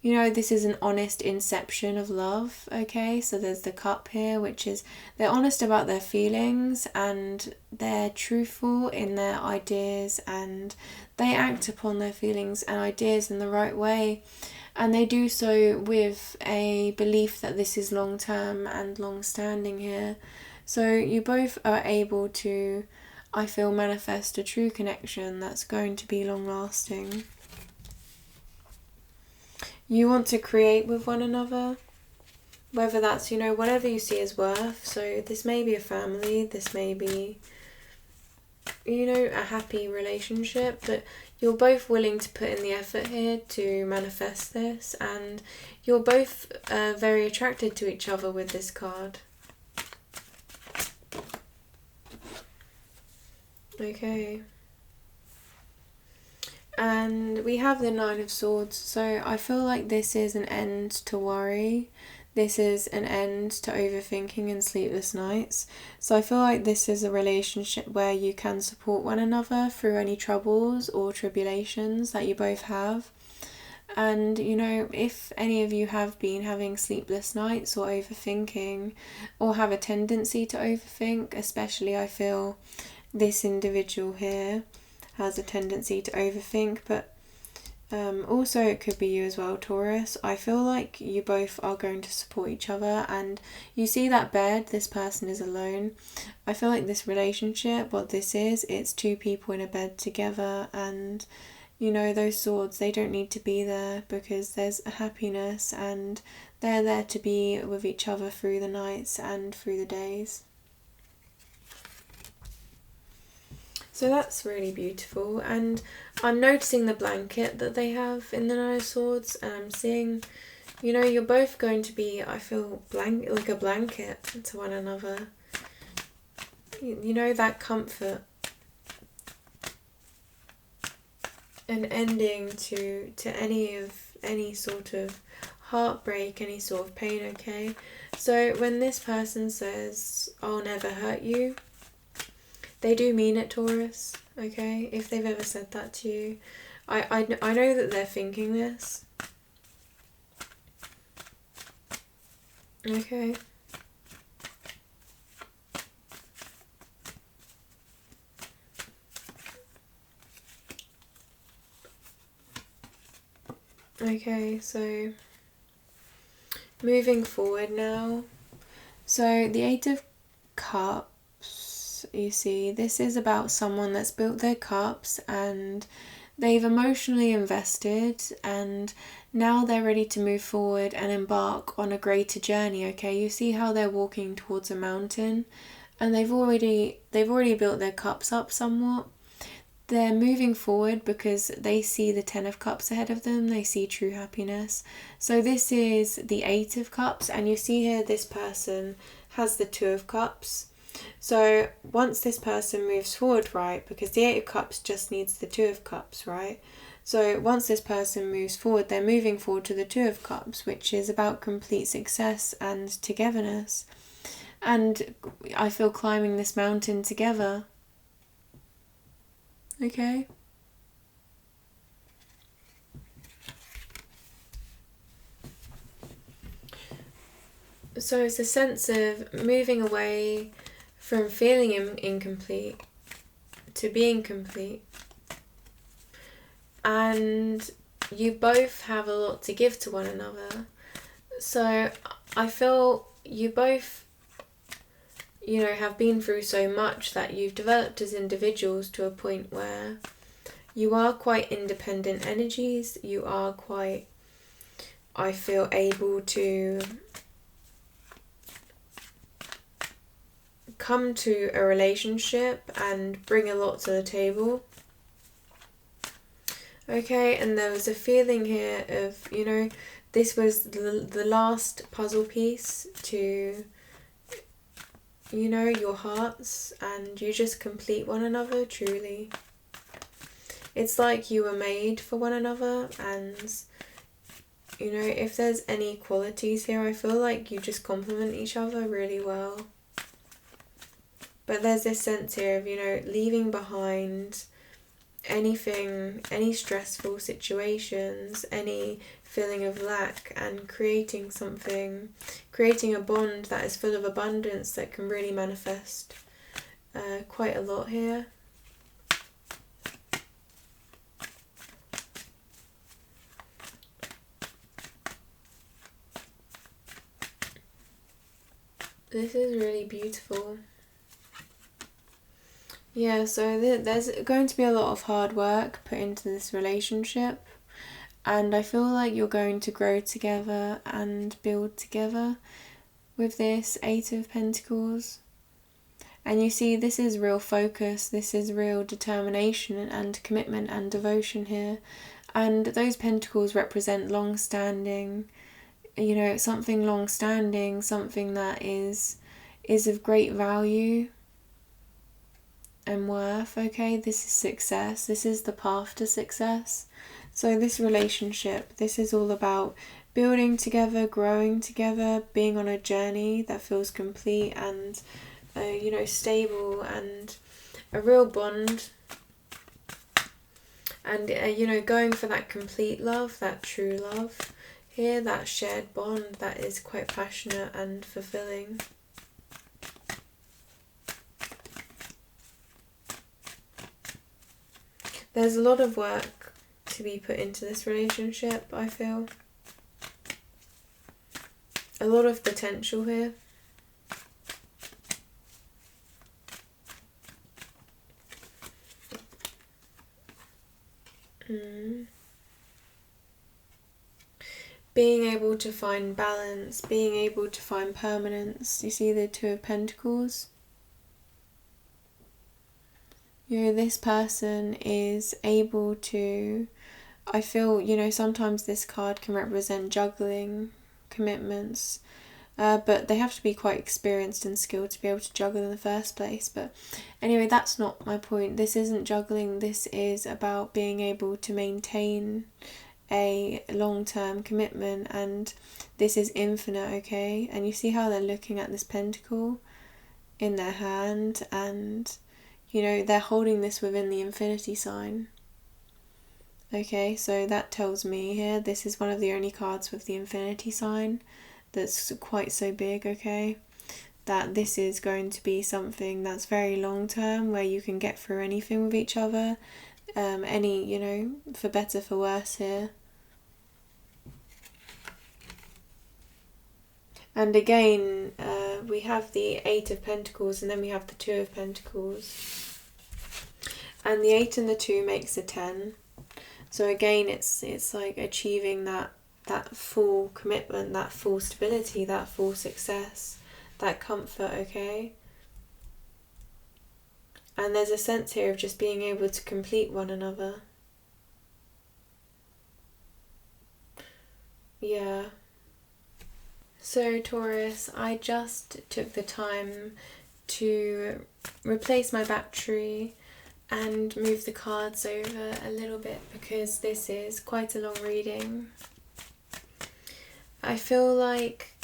you know, this is an honest inception of love, okay? So there's the cup here, which is they're honest about their feelings and they're truthful in their ideas and they act upon their feelings and ideas in the right way. And they do so with a belief that this is long-term and long-standing here. So you both are able to, I feel, manifest a true connection that's going to be long-lasting. You want to create with one another, whether that's, you know, whatever you see as worth. So this may be a family, this may be, you know, a happy relationship, but you're both willing to put in the effort here to manifest this, and you're both very attracted to each other with this card. Okay. And we have the Nine of Swords, so I feel like this is an end to worry. This is an end to overthinking and sleepless nights. So I feel like this is a relationship where you can support one another through any troubles or tribulations that you both have. And, you know, if any of you have been having sleepless nights or overthinking or have a tendency to overthink, especially I feel this individual here has a tendency to overthink, but also it could be you as well, Taurus. I feel like you both are going to support each other, and you see that bed, this person is alone. I feel like this relationship, what this is, it's two people in a bed together, and you know, those swords, they don't need to be there because there's a happiness and they're there to be with each other through the nights and through the days. So that's really beautiful, and I'm noticing the blanket that they have in the Nine of Swords, and I'm seeing, you know, you're both going to be, I feel, like a blanket to one another. You know, that comfort. An ending to any sort of heartbreak, any sort of pain, okay? So when this person says, I'll never hurt you, they do mean it, Taurus, okay? If they've ever said that to you. I know that they're thinking this. Okay. Okay, so moving forward now. So the Eight of Cups, you see, this is about someone that's built their cups and they've emotionally invested and now they're ready to move forward and embark on a greater journey, okay? You see how they're walking towards a mountain and they've already built their cups up somewhat. They're moving forward because they see the 10 of Cups ahead of them. They see true happiness. So this is the 8 of Cups, and you see here this person has the 2 of Cups. So once this person moves forward, right, because the 8 of Cups just needs the 2 of Cups, right? So once this person moves forward, they're moving forward to the 2 of Cups, which is about complete success and togetherness. And I feel climbing this mountain together. Okay? So it's a sense of moving away from feeling incomplete to being complete. And you both have a lot to give to one another. So I feel you both, have been through so much that you've developed as individuals to a point where you are quite independent energies. You are quite, I feel, able to come to a relationship and bring a lot to the table. Okay, and there was a feeling here of, this was the last puzzle piece to, your hearts, and you just complete one another, truly. It's like you were made for one another, and, if there's any qualities here, I feel like you just complement each other really well. But there's this sense here of, leaving behind anything, any stressful situations, any feeling of lack, and creating a bond that is full of abundance that can really manifest quite a lot here. This is really beautiful. Yeah, so there's going to be a lot of hard work put into this relationship, and I feel like you're going to grow together and build together with this 8 of Pentacles. And you see, this is real focus, this is real determination and commitment and devotion here. And those pentacles represent long-standing, something long-standing, something that is of great value and worth. Okay, this is success, this is the path to success. So this relationship, this is all about building together, growing together, being on a journey that feels complete and stable, and a real bond, and going for that complete love, that true love here, that shared bond that is quite passionate and fulfilling. There's a lot of work to be put into this relationship, I feel. A lot of potential here. Being able to find balance, being able to find permanence. You see the 2 of Pentacles? This person is able to, I feel, sometimes this card can represent juggling commitments, but they have to be quite experienced and skilled to be able to juggle in the first place. But anyway, that's not my point. This isn't juggling, this is about being able to maintain a long-term commitment, and this is infinite, okay? And you see how they're looking at this pentacle in their hand, and they're holding this within the infinity sign. Okay, so that tells me here, this is one of the only cards with the infinity sign that's quite so big, okay? That this is going to be something that's very long term, where you can get through anything with each other, for better, for worse here. And again, we have the 8 of Pentacles, and then we have the 2 of Pentacles. And the 8 and the 2 makes a 10. So again, it's like achieving that full commitment, that full stability, that full success, that comfort, okay? And there's a sense here of just being able to complete one another. Yeah. So Taurus, I just took the time to replace my battery and move the cards over a little bit because this is quite a long reading. I feel like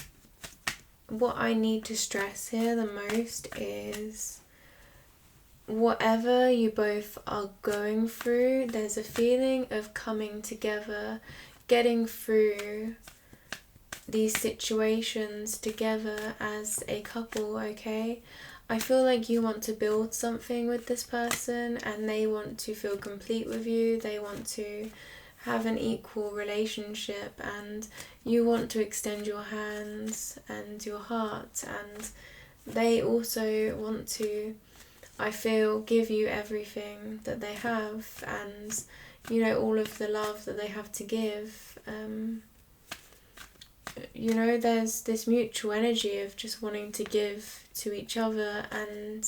what I need to stress here the most is whatever you both are going through, there's a feeling of coming together, getting through these situations together as a couple, okay? I feel like you want to build something with this person and they want to feel complete with you. They want to have an equal relationship and you want to extend your hands and your heart, and they also want to, I feel, give you everything that they have and, you know, all of the love that they have to give. You know, there's this mutual energy of just wanting to give to each other, and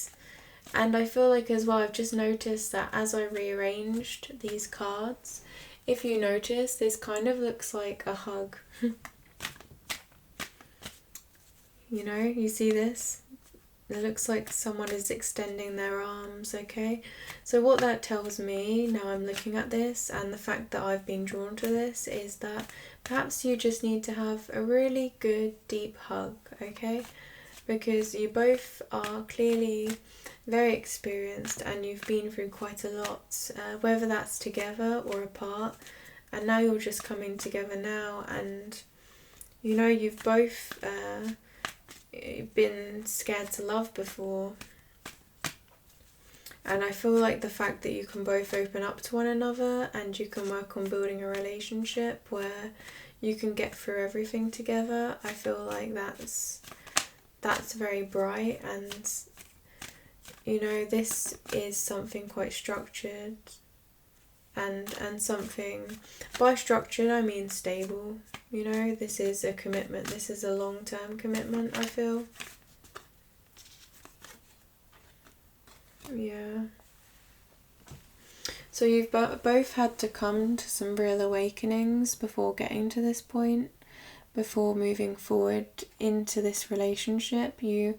I feel like as well, I've just noticed that as I rearranged these cards, if you notice, this kind of looks like a hug. You know, you see this? It looks like someone is extending their arms, okay? So what that tells me, now I'm looking at this, and the fact that I've been drawn to this, is that perhaps you just need to have a really good deep hug, okay? Because you both are clearly very experienced and you've been through quite a lot, whether that's together or apart, and now you're just coming together now, and you know, you've both been scared to love before, and I feel like the fact that you can both open up to one another and you can work on building a relationship where you can get through everything together, I feel like that's very bright, and you know, this is something quite structured, and something, by structured I mean stable. You know, this is a commitment, this is a long-term commitment, I feel. Yeah. So you've both had to come to some real awakenings before getting to this point, before moving forward into this relationship. You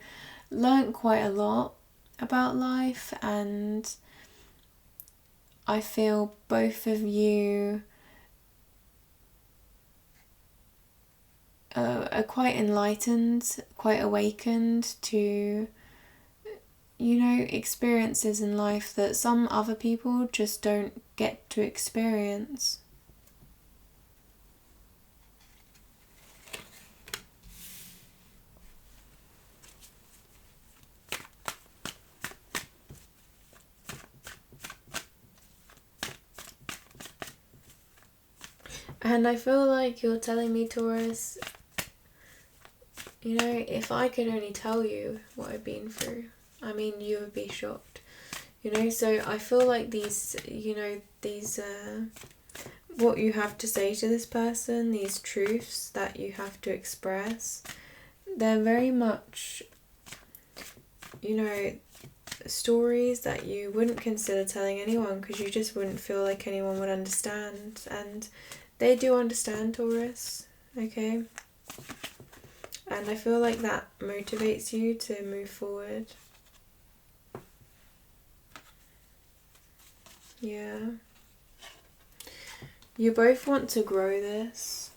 learnt quite a lot about life, and I feel both of you are quite enlightened, quite awakened to, you know, experiences in life that some other people just don't get to experience. And I feel like you're telling me, Taurus, you know, if I could only tell you what I've been through, I mean, you would be shocked. You know, so I feel like these, you know, these, what you have to say to this person, these truths that you have to express, they're very much, you know, stories that you wouldn't consider telling anyone because you just wouldn't feel like anyone would understand. And they do understand, Taurus, okay? And I feel like that motivates you to move forward. Yeah. You both want to grow this.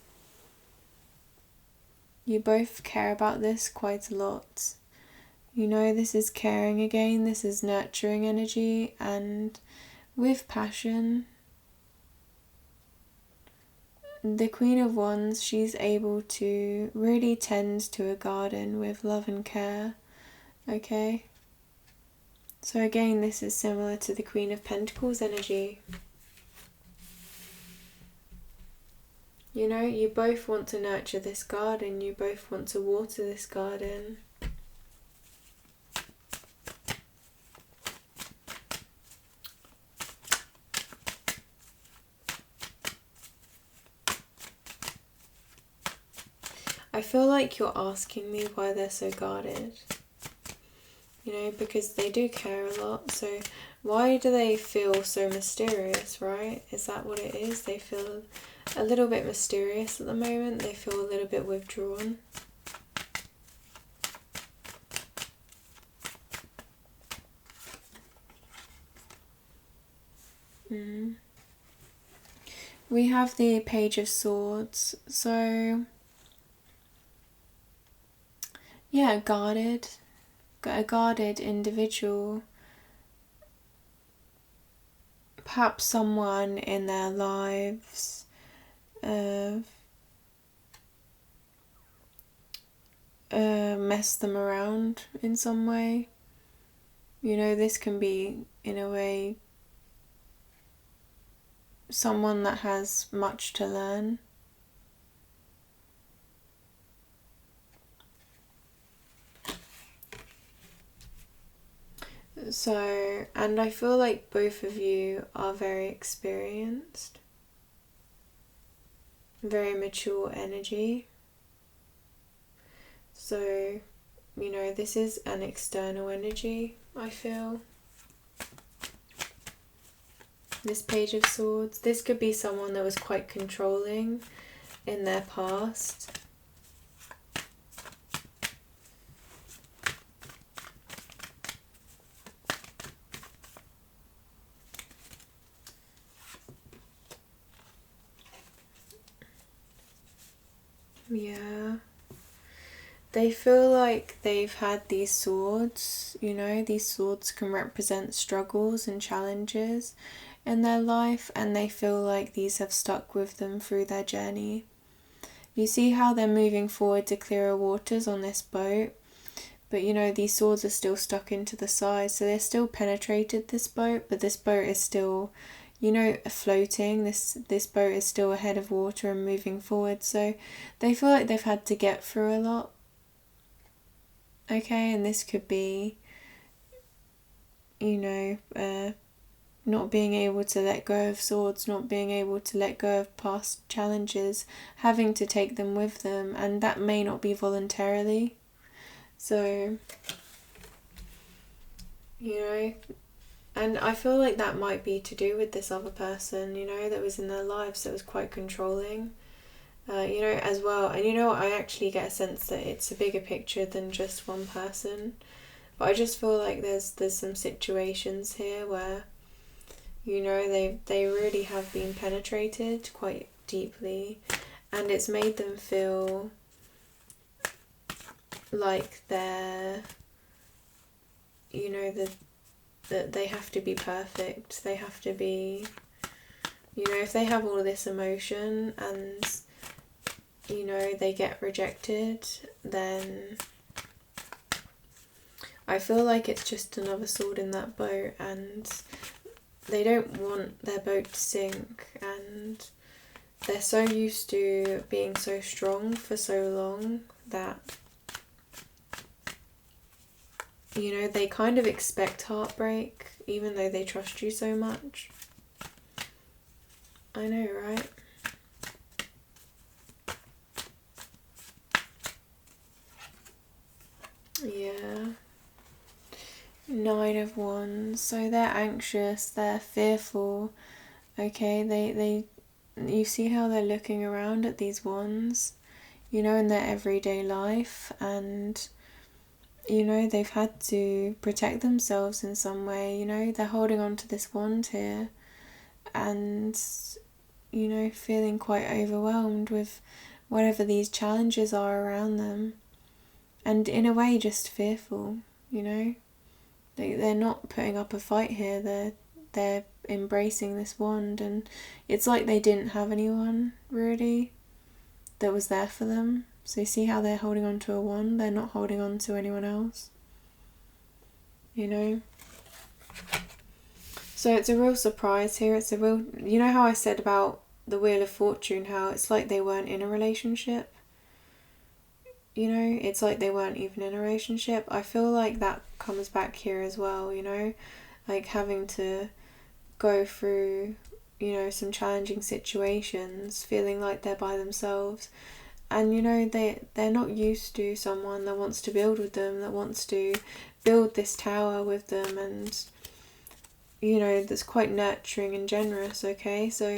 You both care about this quite a lot. You know, this is caring again, this is nurturing energy, and with passion. The Queen of Wands, she's able to really tend to a garden with love and care, okay? So again, this is similar to the Queen of Pentacles energy. You know, you both want to nurture this garden, you both want to water this garden. I feel like you're asking me why they're so guarded. you know, because they do care a lot. So why do they feel so mysterious, right? Is that what it is? They feel a little bit mysterious at the moment. They feel a little bit withdrawn. We have the Page of Swords. So yeah, a guarded individual. Perhaps someone in their lives mess them around in some way. You know, this can be, in a way, someone that has much to learn. So, and I feel like both of you are very experienced, very mature energy. So, you know, this is an external energy, I feel. This Page of Swords. This could be someone that was quite controlling in their past. Yeah. They feel like they've had these swords, you know, these swords can represent struggles and challenges in their life, and they feel like these have stuck with them through their journey. You see how they're moving forward to clearer waters on this boat, but you know, these swords are still stuck into the side, so they're still penetrated this boat, but this boat is still, you know, floating. This boat is still ahead of water and moving forward, so they feel like they've had to get through a lot. Okay, and this could be, you know, not being able to let go of swords, not being able to let go of past challenges, having to take them with them, and that may not be voluntarily. So, you know, and I feel like that might be to do with this other person, you know, that was in their lives that was quite controlling. You know, as well. And you know what, I actually get a sense that it's a bigger picture than just one person. But I just feel like there's some situations here where, you know, they really have been penetrated quite deeply, and it's made them feel like they're, you know, that they have to be perfect. They have to be, you know, if they have all this emotion and, you know, they get rejected, then I feel like it's just another sword in that boat, and they don't want their boat to sink, and they're so used to being so strong for so long that, you know, they kind of expect heartbreak even though they trust you so much. I know, right? Yeah. Nine of Wands. So they're anxious, they're fearful. Okay, they you see how they're looking around at these wands, you know, in their everyday life, and you know, they've had to protect themselves in some way, you know, they're holding on to this wand here and, you know, feeling quite overwhelmed with whatever these challenges are around them, and in a way just fearful, you know. They're not putting up a fight here, they're embracing this wand, and it's like they didn't have anyone really that was there for them. So you see how they're holding on to a wand, they're not holding on to anyone else, you know. So it's a real surprise here. It's a real, you know how I said about the Wheel of Fortune, how it's like they weren't in a relationship, you know, it's like they weren't even in a relationship. I feel like that comes back here as well, you know, like having to go through, you know, some challenging situations, feeling like they're by themselves, and you know, they're not used to someone that wants to build with them, that wants to build this tower with them, and you know, that's quite nurturing and generous. Okay, so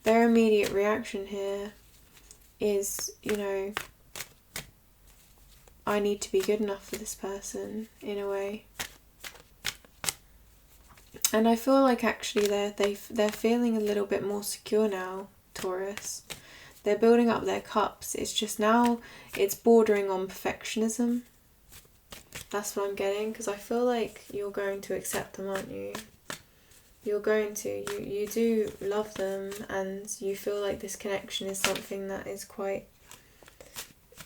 their immediate reaction here is, you know, I need to be good enough for this person, in a way. And I feel like actually they're feeling a little bit more secure now, Taurus. They're building up their cups. It's just now it's bordering on perfectionism. That's what I'm getting, because I feel like you're going to accept them, aren't you? You're going to. You do love them, and you feel like this connection is something that is quite,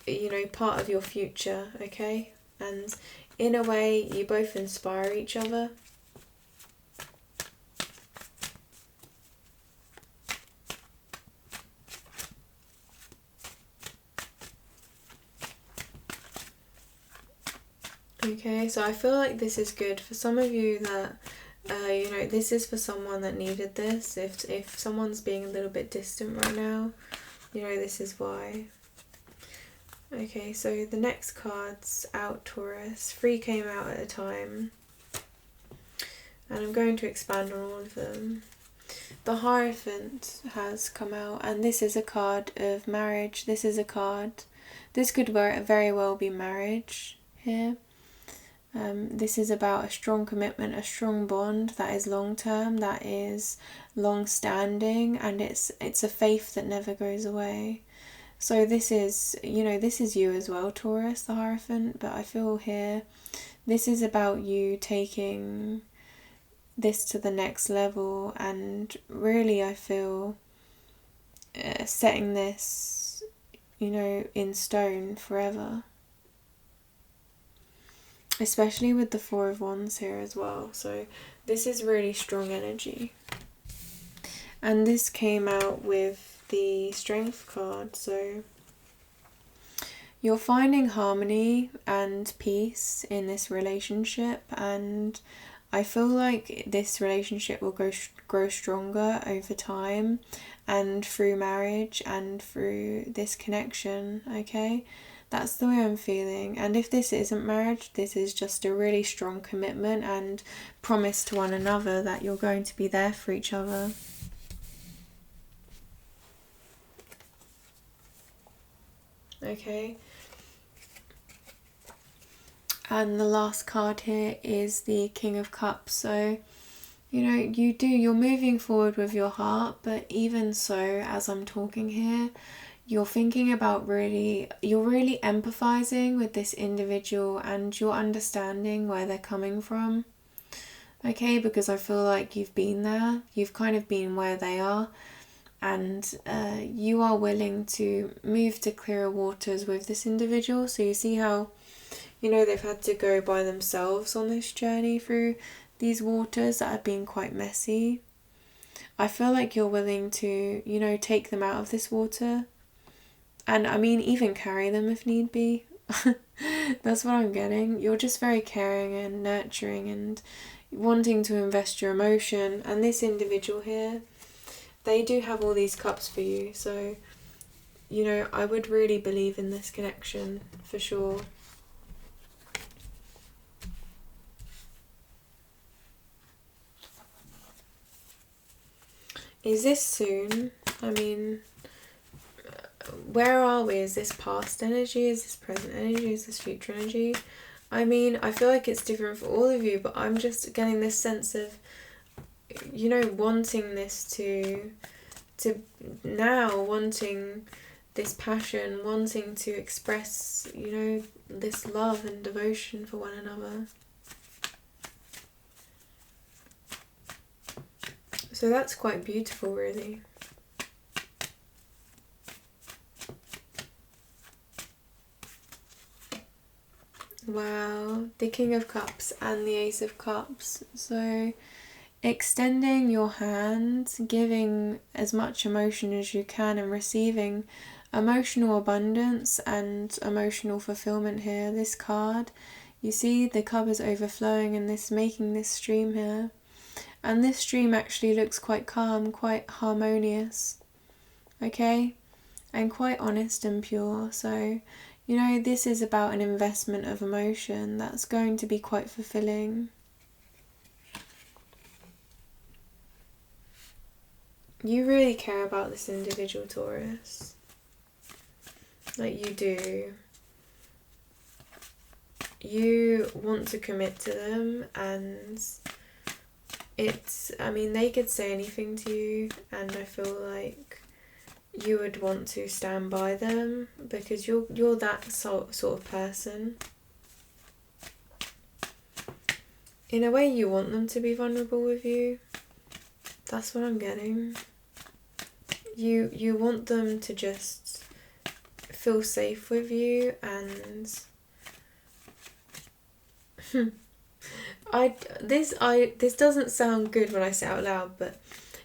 you know, part of your future, okay? And in a way, you both inspire each other. Okay, so I feel like this is good for some of you that, you know, this is for someone that needed this. If someone's being a little bit distant right now, you know, this is why. Okay, so the next card's out, Taurus. 3 came out at a time. And I'm going to expand on all of them. The Hierophant has come out, and this is a card of marriage. This is a card. This could very well be marriage here. This is about a strong commitment, a strong bond that is long-term, that is long-standing, and it's a faith that never goes away. So this is, you know, this is you as well, Taurus, the Hierophant, but I feel here this is about you taking this to the next level, and really I feel setting this, you know, in stone forever. Especially with the 4 of Wands here as well. So this is really strong energy. And this came out with the Strength card. So you're finding harmony and peace in this relationship. And I feel like this relationship will grow stronger over time and through marriage and through this connection, okay? That's the way I'm feeling. And if this isn't marriage, this is just a really strong commitment and promise to one another that you're going to be there for each other. Okay. And the last card here is the King of Cups. So, you know, you're moving forward with your heart, but even so, as I'm talking here, you're thinking about you're really empathizing with this individual, and you're understanding where they're coming from. Okay, because I feel like you've been there, you've kind of been where they are, and you are willing to move to clearer waters with this individual. So you see how, you know, they've had to go by themselves on this journey through these waters that have been quite messy. I feel like you're willing to, you know, take them out of this water. And I mean, even carry them if need be. That's what I'm getting. You're just very caring and nurturing and wanting to invest your emotion. And this individual here, they do have all these cups for you. So, you know, I would really believe in this connection for sure. Is this soon? I mean, where are we? Is this past energy? Is this present energy? Is this future energy? I mean, I feel like it's different for all of you, but I'm just getting this sense of, you know, wanting this to now, wanting this passion, wanting to express, you know, this love and devotion for one another. So that's quite beautiful, really. Wow, the King of Cups and the Ace of Cups. So extending your hand, giving as much emotion as you can, and receiving emotional abundance and emotional fulfillment here. This card, you see the cup is overflowing, and this making this stream here. And this stream actually looks quite calm, quite harmonious. Okay? and quite honest and pure. So, you know, this is about an investment of emotion that's going to be quite fulfilling. You really care about this individual, Taurus. Like, you do. You want to commit to them, and it's, I mean, they could say anything to you, and I feel like you would want to stand by them because you're that sort of person. In a way, you want them to be vulnerable with you. That's what I'm getting. You want them to just feel safe with you, and this doesn't sound good when I say it out loud, but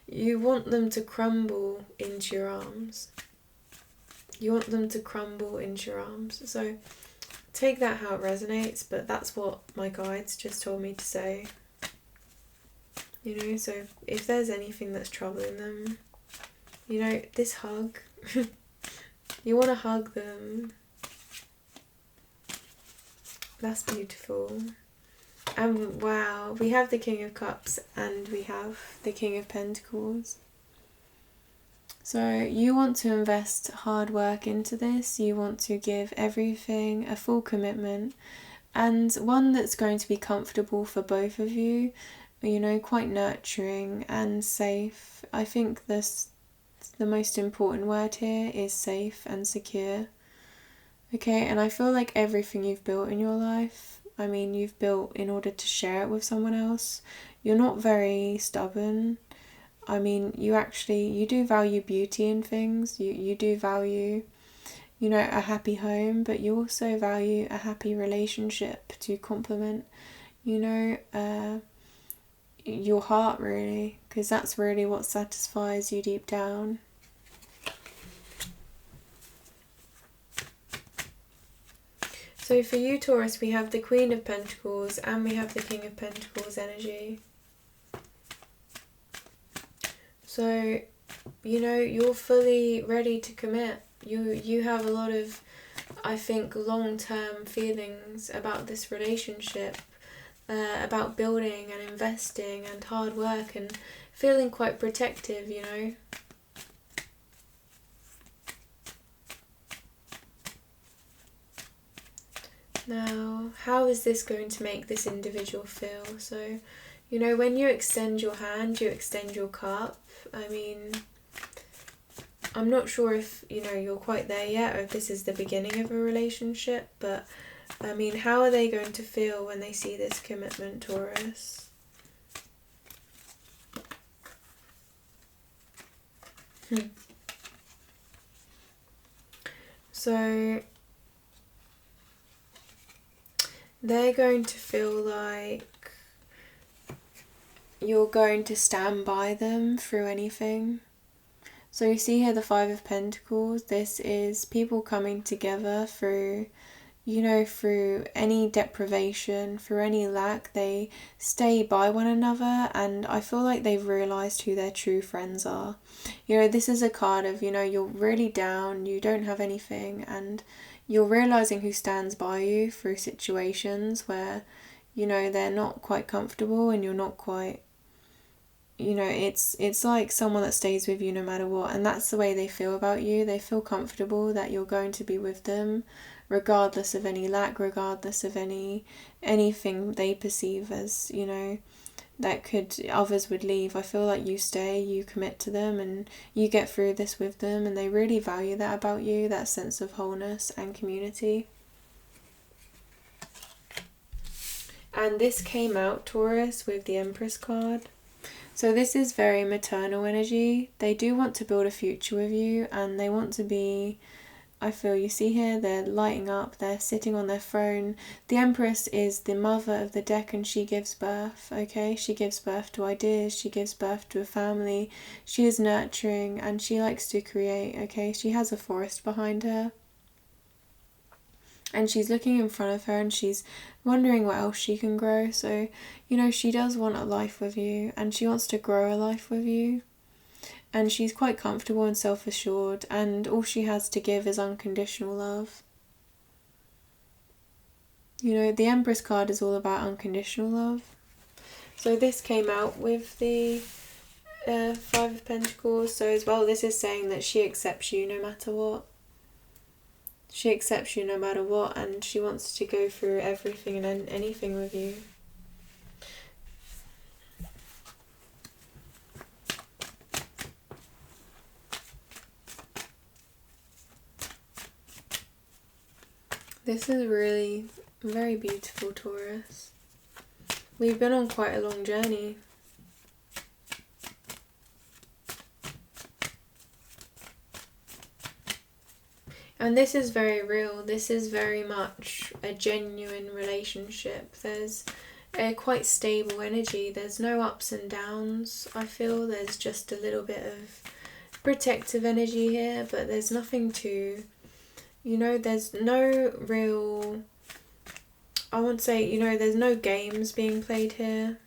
you want them to crumble into your arms. You want them to crumble into your arms. So take that how it resonates, but that's what my guides just told me to say. You know, so if there's anything that's troubling them, you know, this hug, you want to hug them. That's beautiful. And wow, we have the King of Cups and we have the King of Pentacles. So you want to invest hard work into this. You want to give everything a full commitment, and one that's going to be comfortable for both of you, you know, quite nurturing and safe. I think the most important word here is safe and secure. Okay, and I feel like everything you've built in your life, I mean, you've built in order to share it with someone else. You're not very stubborn. I mean, you do value beauty in things. You do value, you know, a happy home, but you also value a happy relationship to complement, you know, your heart, really, because that's really what satisfies you deep down. So for you, Taurus, we have the Queen of Pentacles and we have the King of Pentacles energy. So, you know, you're fully ready to commit. You have a lot of, I think, long-term feelings about this relationship, about building and investing and hard work and feeling quite protective, you know. Now, how is this going to make this individual feel? So, you know, when you extend your hand, you extend your cup. I mean, I'm not sure if, you know, you're quite there yet or if this is the beginning of a relationship, but, I mean, how are they going to feel when they see this commitment, Taurus? So they're going to feel like you're going to stand by them through anything. So you see here the Five of Pentacles. This is people coming together through, you know, through any deprivation, through any lack. They stay by one another, and I feel like they've realised who their true friends are. You know, this is a card of, you know, you're really down, you don't have anything, and you're realising who stands by you through situations where, you know, they're not quite comfortable and you're not quite, you know, it's like someone that stays with you no matter what, and that's the way they feel about you. They feel comfortable that you're going to be with them regardless of any lack, regardless of anything they perceive as, you know, that others would leave. I feel like you stay, you commit to them, and you get through this with them, and they really value that about you, that sense of wholeness and community. And this came out, Taurus, with the Empress card. So this is very maternal energy. They do want to build a future with you, and they want to be, I feel, you see here, they're lighting up, they're sitting on their throne. The Empress is the mother of the deck, and she gives birth, okay? She gives birth to ideas, she gives birth to a family, she is nurturing, and she likes to create, okay? She has a forest behind her, and she's looking in front of her, and she's wondering what else she can grow. So, you know, she does want a life with you, and she wants to grow a life with you. and she's quite comfortable and self-assured, and all she has to give is unconditional love. You know, the Empress card is all about unconditional love. So this came out with the Five of Pentacles. So as well, this is saying that she accepts you no matter what. She accepts you no matter what, and she wants to go through everything and anything with you. This is really very beautiful, Taurus. We've been on quite a long journey. And this is very real. This is very much a genuine relationship. There's a quite stable energy. There's no ups and downs, I feel. There's just a little bit of protective energy here, but there's nothing to, you know, there's no real, I would say, you know, there's no games being played here.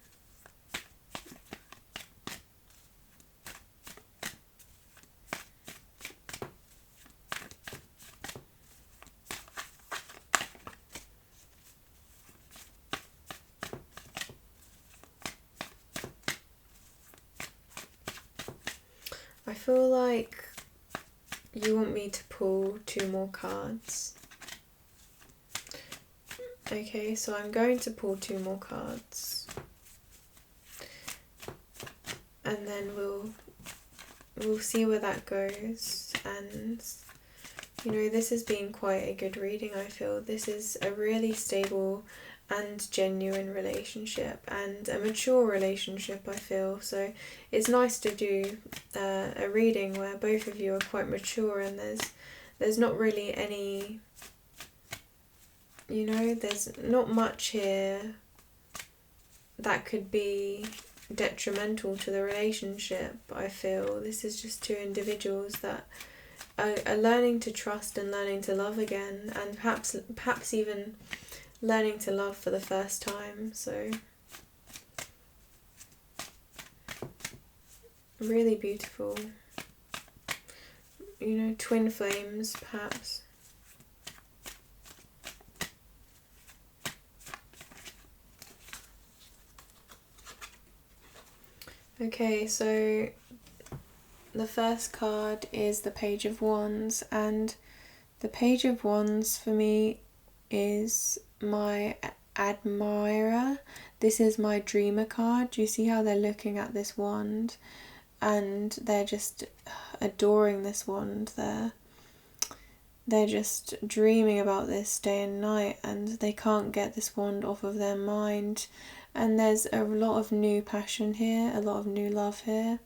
I feel like you want me to pull 2 more cards. Okay, so I'm going to pull 2 more cards. And then we'll see where that goes. And, you know, this has been quite a good reading, I feel. This is a really stable and genuine relationship, and a mature relationship, I feel. So it's nice to do a reading where both of you are quite mature, and there's not really any, you know, there's not much here that could be detrimental to the relationship, I feel. This is just 2 individuals that are learning to trust and learning to love again, and perhaps even learning to love for the first time. So really beautiful. You know, twin flames, perhaps. Okay, so the first card is the Page of Wands, and the Page of Wands for me is my admirer. This is my dreamer card. Do you see how they're looking at this wand and they're just adoring this wand? They're just dreaming about this day and night, and they can't get this wand off of their mind. And there's a lot of new passion here, a lot of new love here.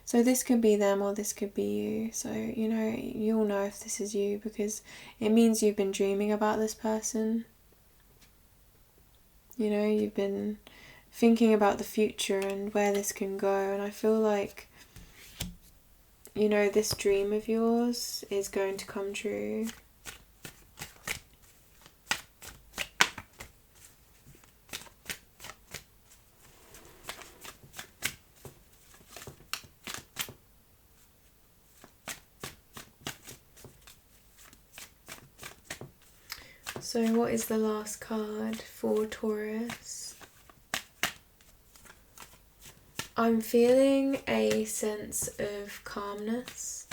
So this could be them or this could be you. So, you know, you'll know if this is you, because it means you've been dreaming about this person. You know, you've been thinking about the future and where this can go. And I feel like, you know, this dream of yours is going to come true. So what is the last card for Taurus? I'm feeling a sense of calmness.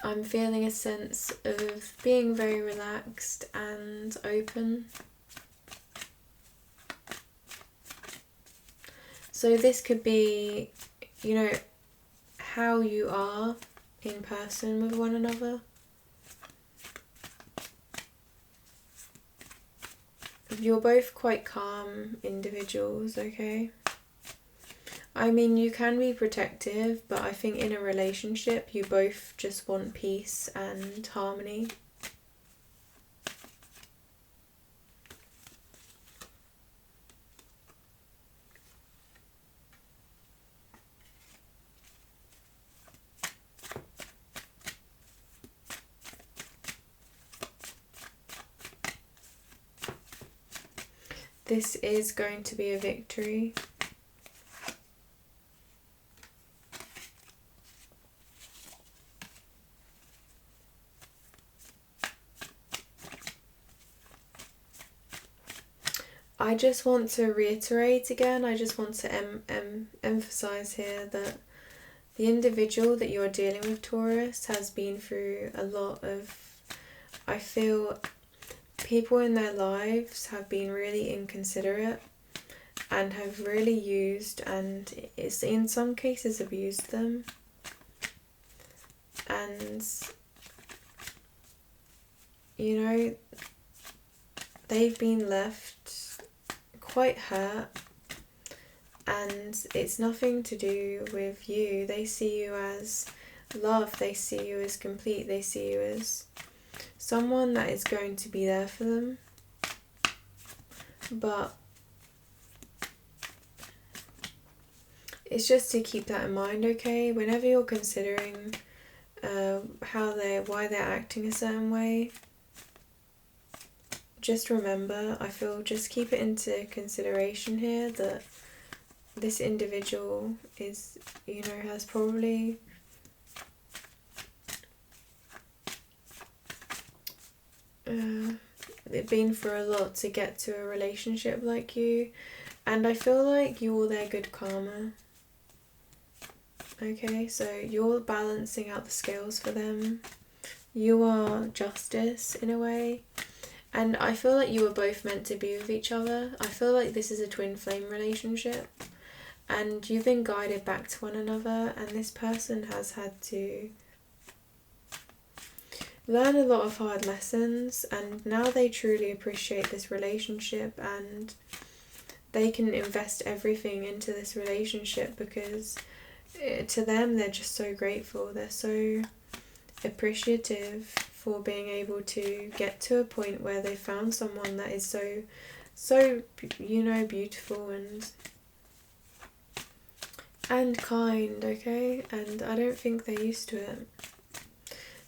I'm feeling a sense of being very relaxed and open. So this could be, you know, how you are in person with one another. You're both quite calm individuals, okay? I mean, you can be protective, but I think in a relationship you both just want peace and harmony. This is going to be a victory. I just want to reiterate again, I just want to emphasize here that the individual that you're dealing with, Taurus, has been through a lot of, I feel, people in their lives have been really inconsiderate and have really used, and it's in some cases abused them. And, you know, they've been left quite hurt, and it's nothing to do with you. They see you as love, they see you as complete, they see you as someone that is going to be there for them. But it's just to keep that in mind, okay? Whenever you're considering why they're acting a certain way, just remember, I feel, just keep it into consideration here that this individual is, you know, has probably been through a lot to get to a relationship like you, and I feel like you're their good karma. Okay, so you're balancing out the scales for them. You are justice in a way. And I feel like you were both meant to be with each other. I feel like this is a twin flame relationship. And you've been guided back to one another. And this person has had to learn a lot of hard lessons. And now they truly appreciate this relationship. And they can invest everything into this relationship because to them, they're just so grateful. They're so appreciative for being able to get to a point where they found someone that is so you know, beautiful and kind, okay? And I don't think they're used to it.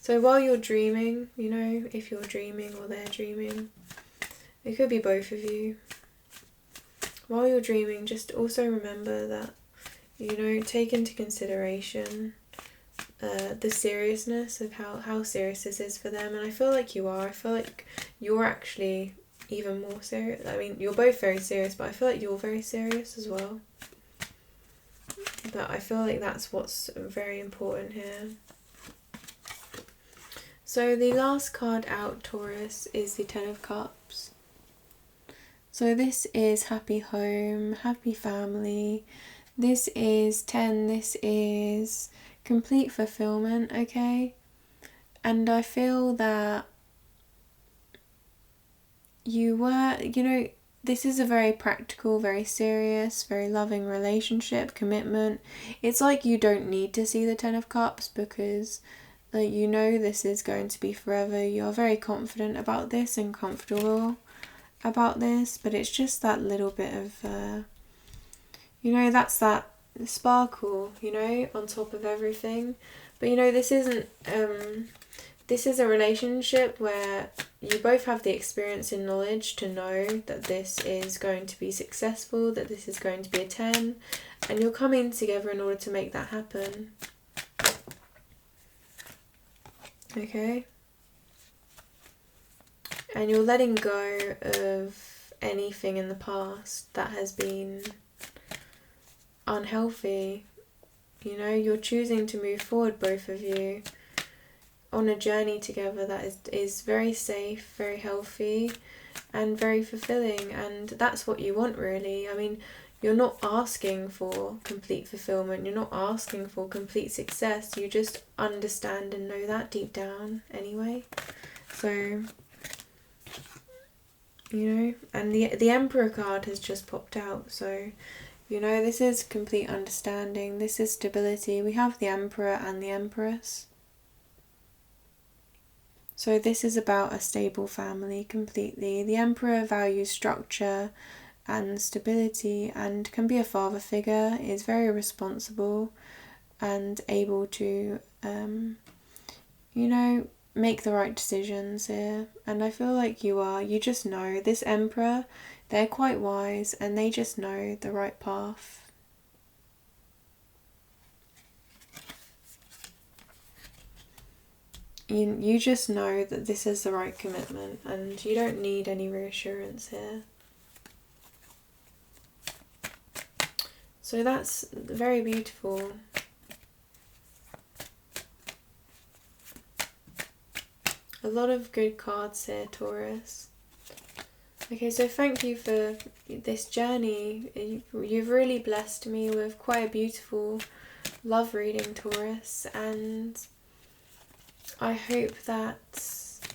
So while you're dreaming, you know, if you're dreaming or they're dreaming, it could be both of you. While you're dreaming, just also remember that, you know, take into consideration the seriousness of how serious this is for them. And I feel like you are. I feel like you're actually even more serious. I mean, you're both very serious, but I feel like you're very serious as well. But I feel like that's what's very important here. So the last card out, Taurus, is the Ten of Cups. So this is happy home, happy family. This is 10, this is complete fulfillment, okay? And I feel that you know, this is a very practical, very serious, very loving relationship, commitment. It's like you don't need to see the Ten of Cups because you know this is going to be forever. You're very confident about this and comfortable about this, but it's just that little bit of, you know, that's that sparkle, you know, on top of everything. But, you know, this isn't, this is a relationship where you both have the experience and knowledge to know that this is going to be successful, that this is going to be a 10, and you're coming together in order to make that happen. Okay? And you're letting go of anything in the past that has been unhealthy. You know, you're choosing to move forward, both of you, on a journey together that is very safe, very healthy, and very fulfilling. And that's what you want, really. I mean, you're not asking for complete fulfillment. You're not asking for complete success. You just understand and know that deep down anyway. So, you know, and the Emperor card has just popped out. So, you know, this is complete understanding. This is stability. We have the Emperor and the Empress. So this is about a stable family completely. The Emperor values structure and stability and can be a father figure, is very responsible and able to, you know, make the right decisions here. And I feel like you are. You just know. This Emperor, they're quite wise and they just know the right path. You just know that this is the right commitment and you don't need any reassurance here. So that's very beautiful. A lot of good cards here, Taurus. Okay, so thank you for this journey. You've really blessed me with quite a beautiful love reading, Taurus, and I hope that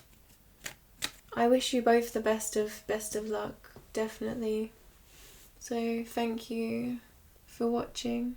I wish you both the best of luck, definitely. So thank you for watching.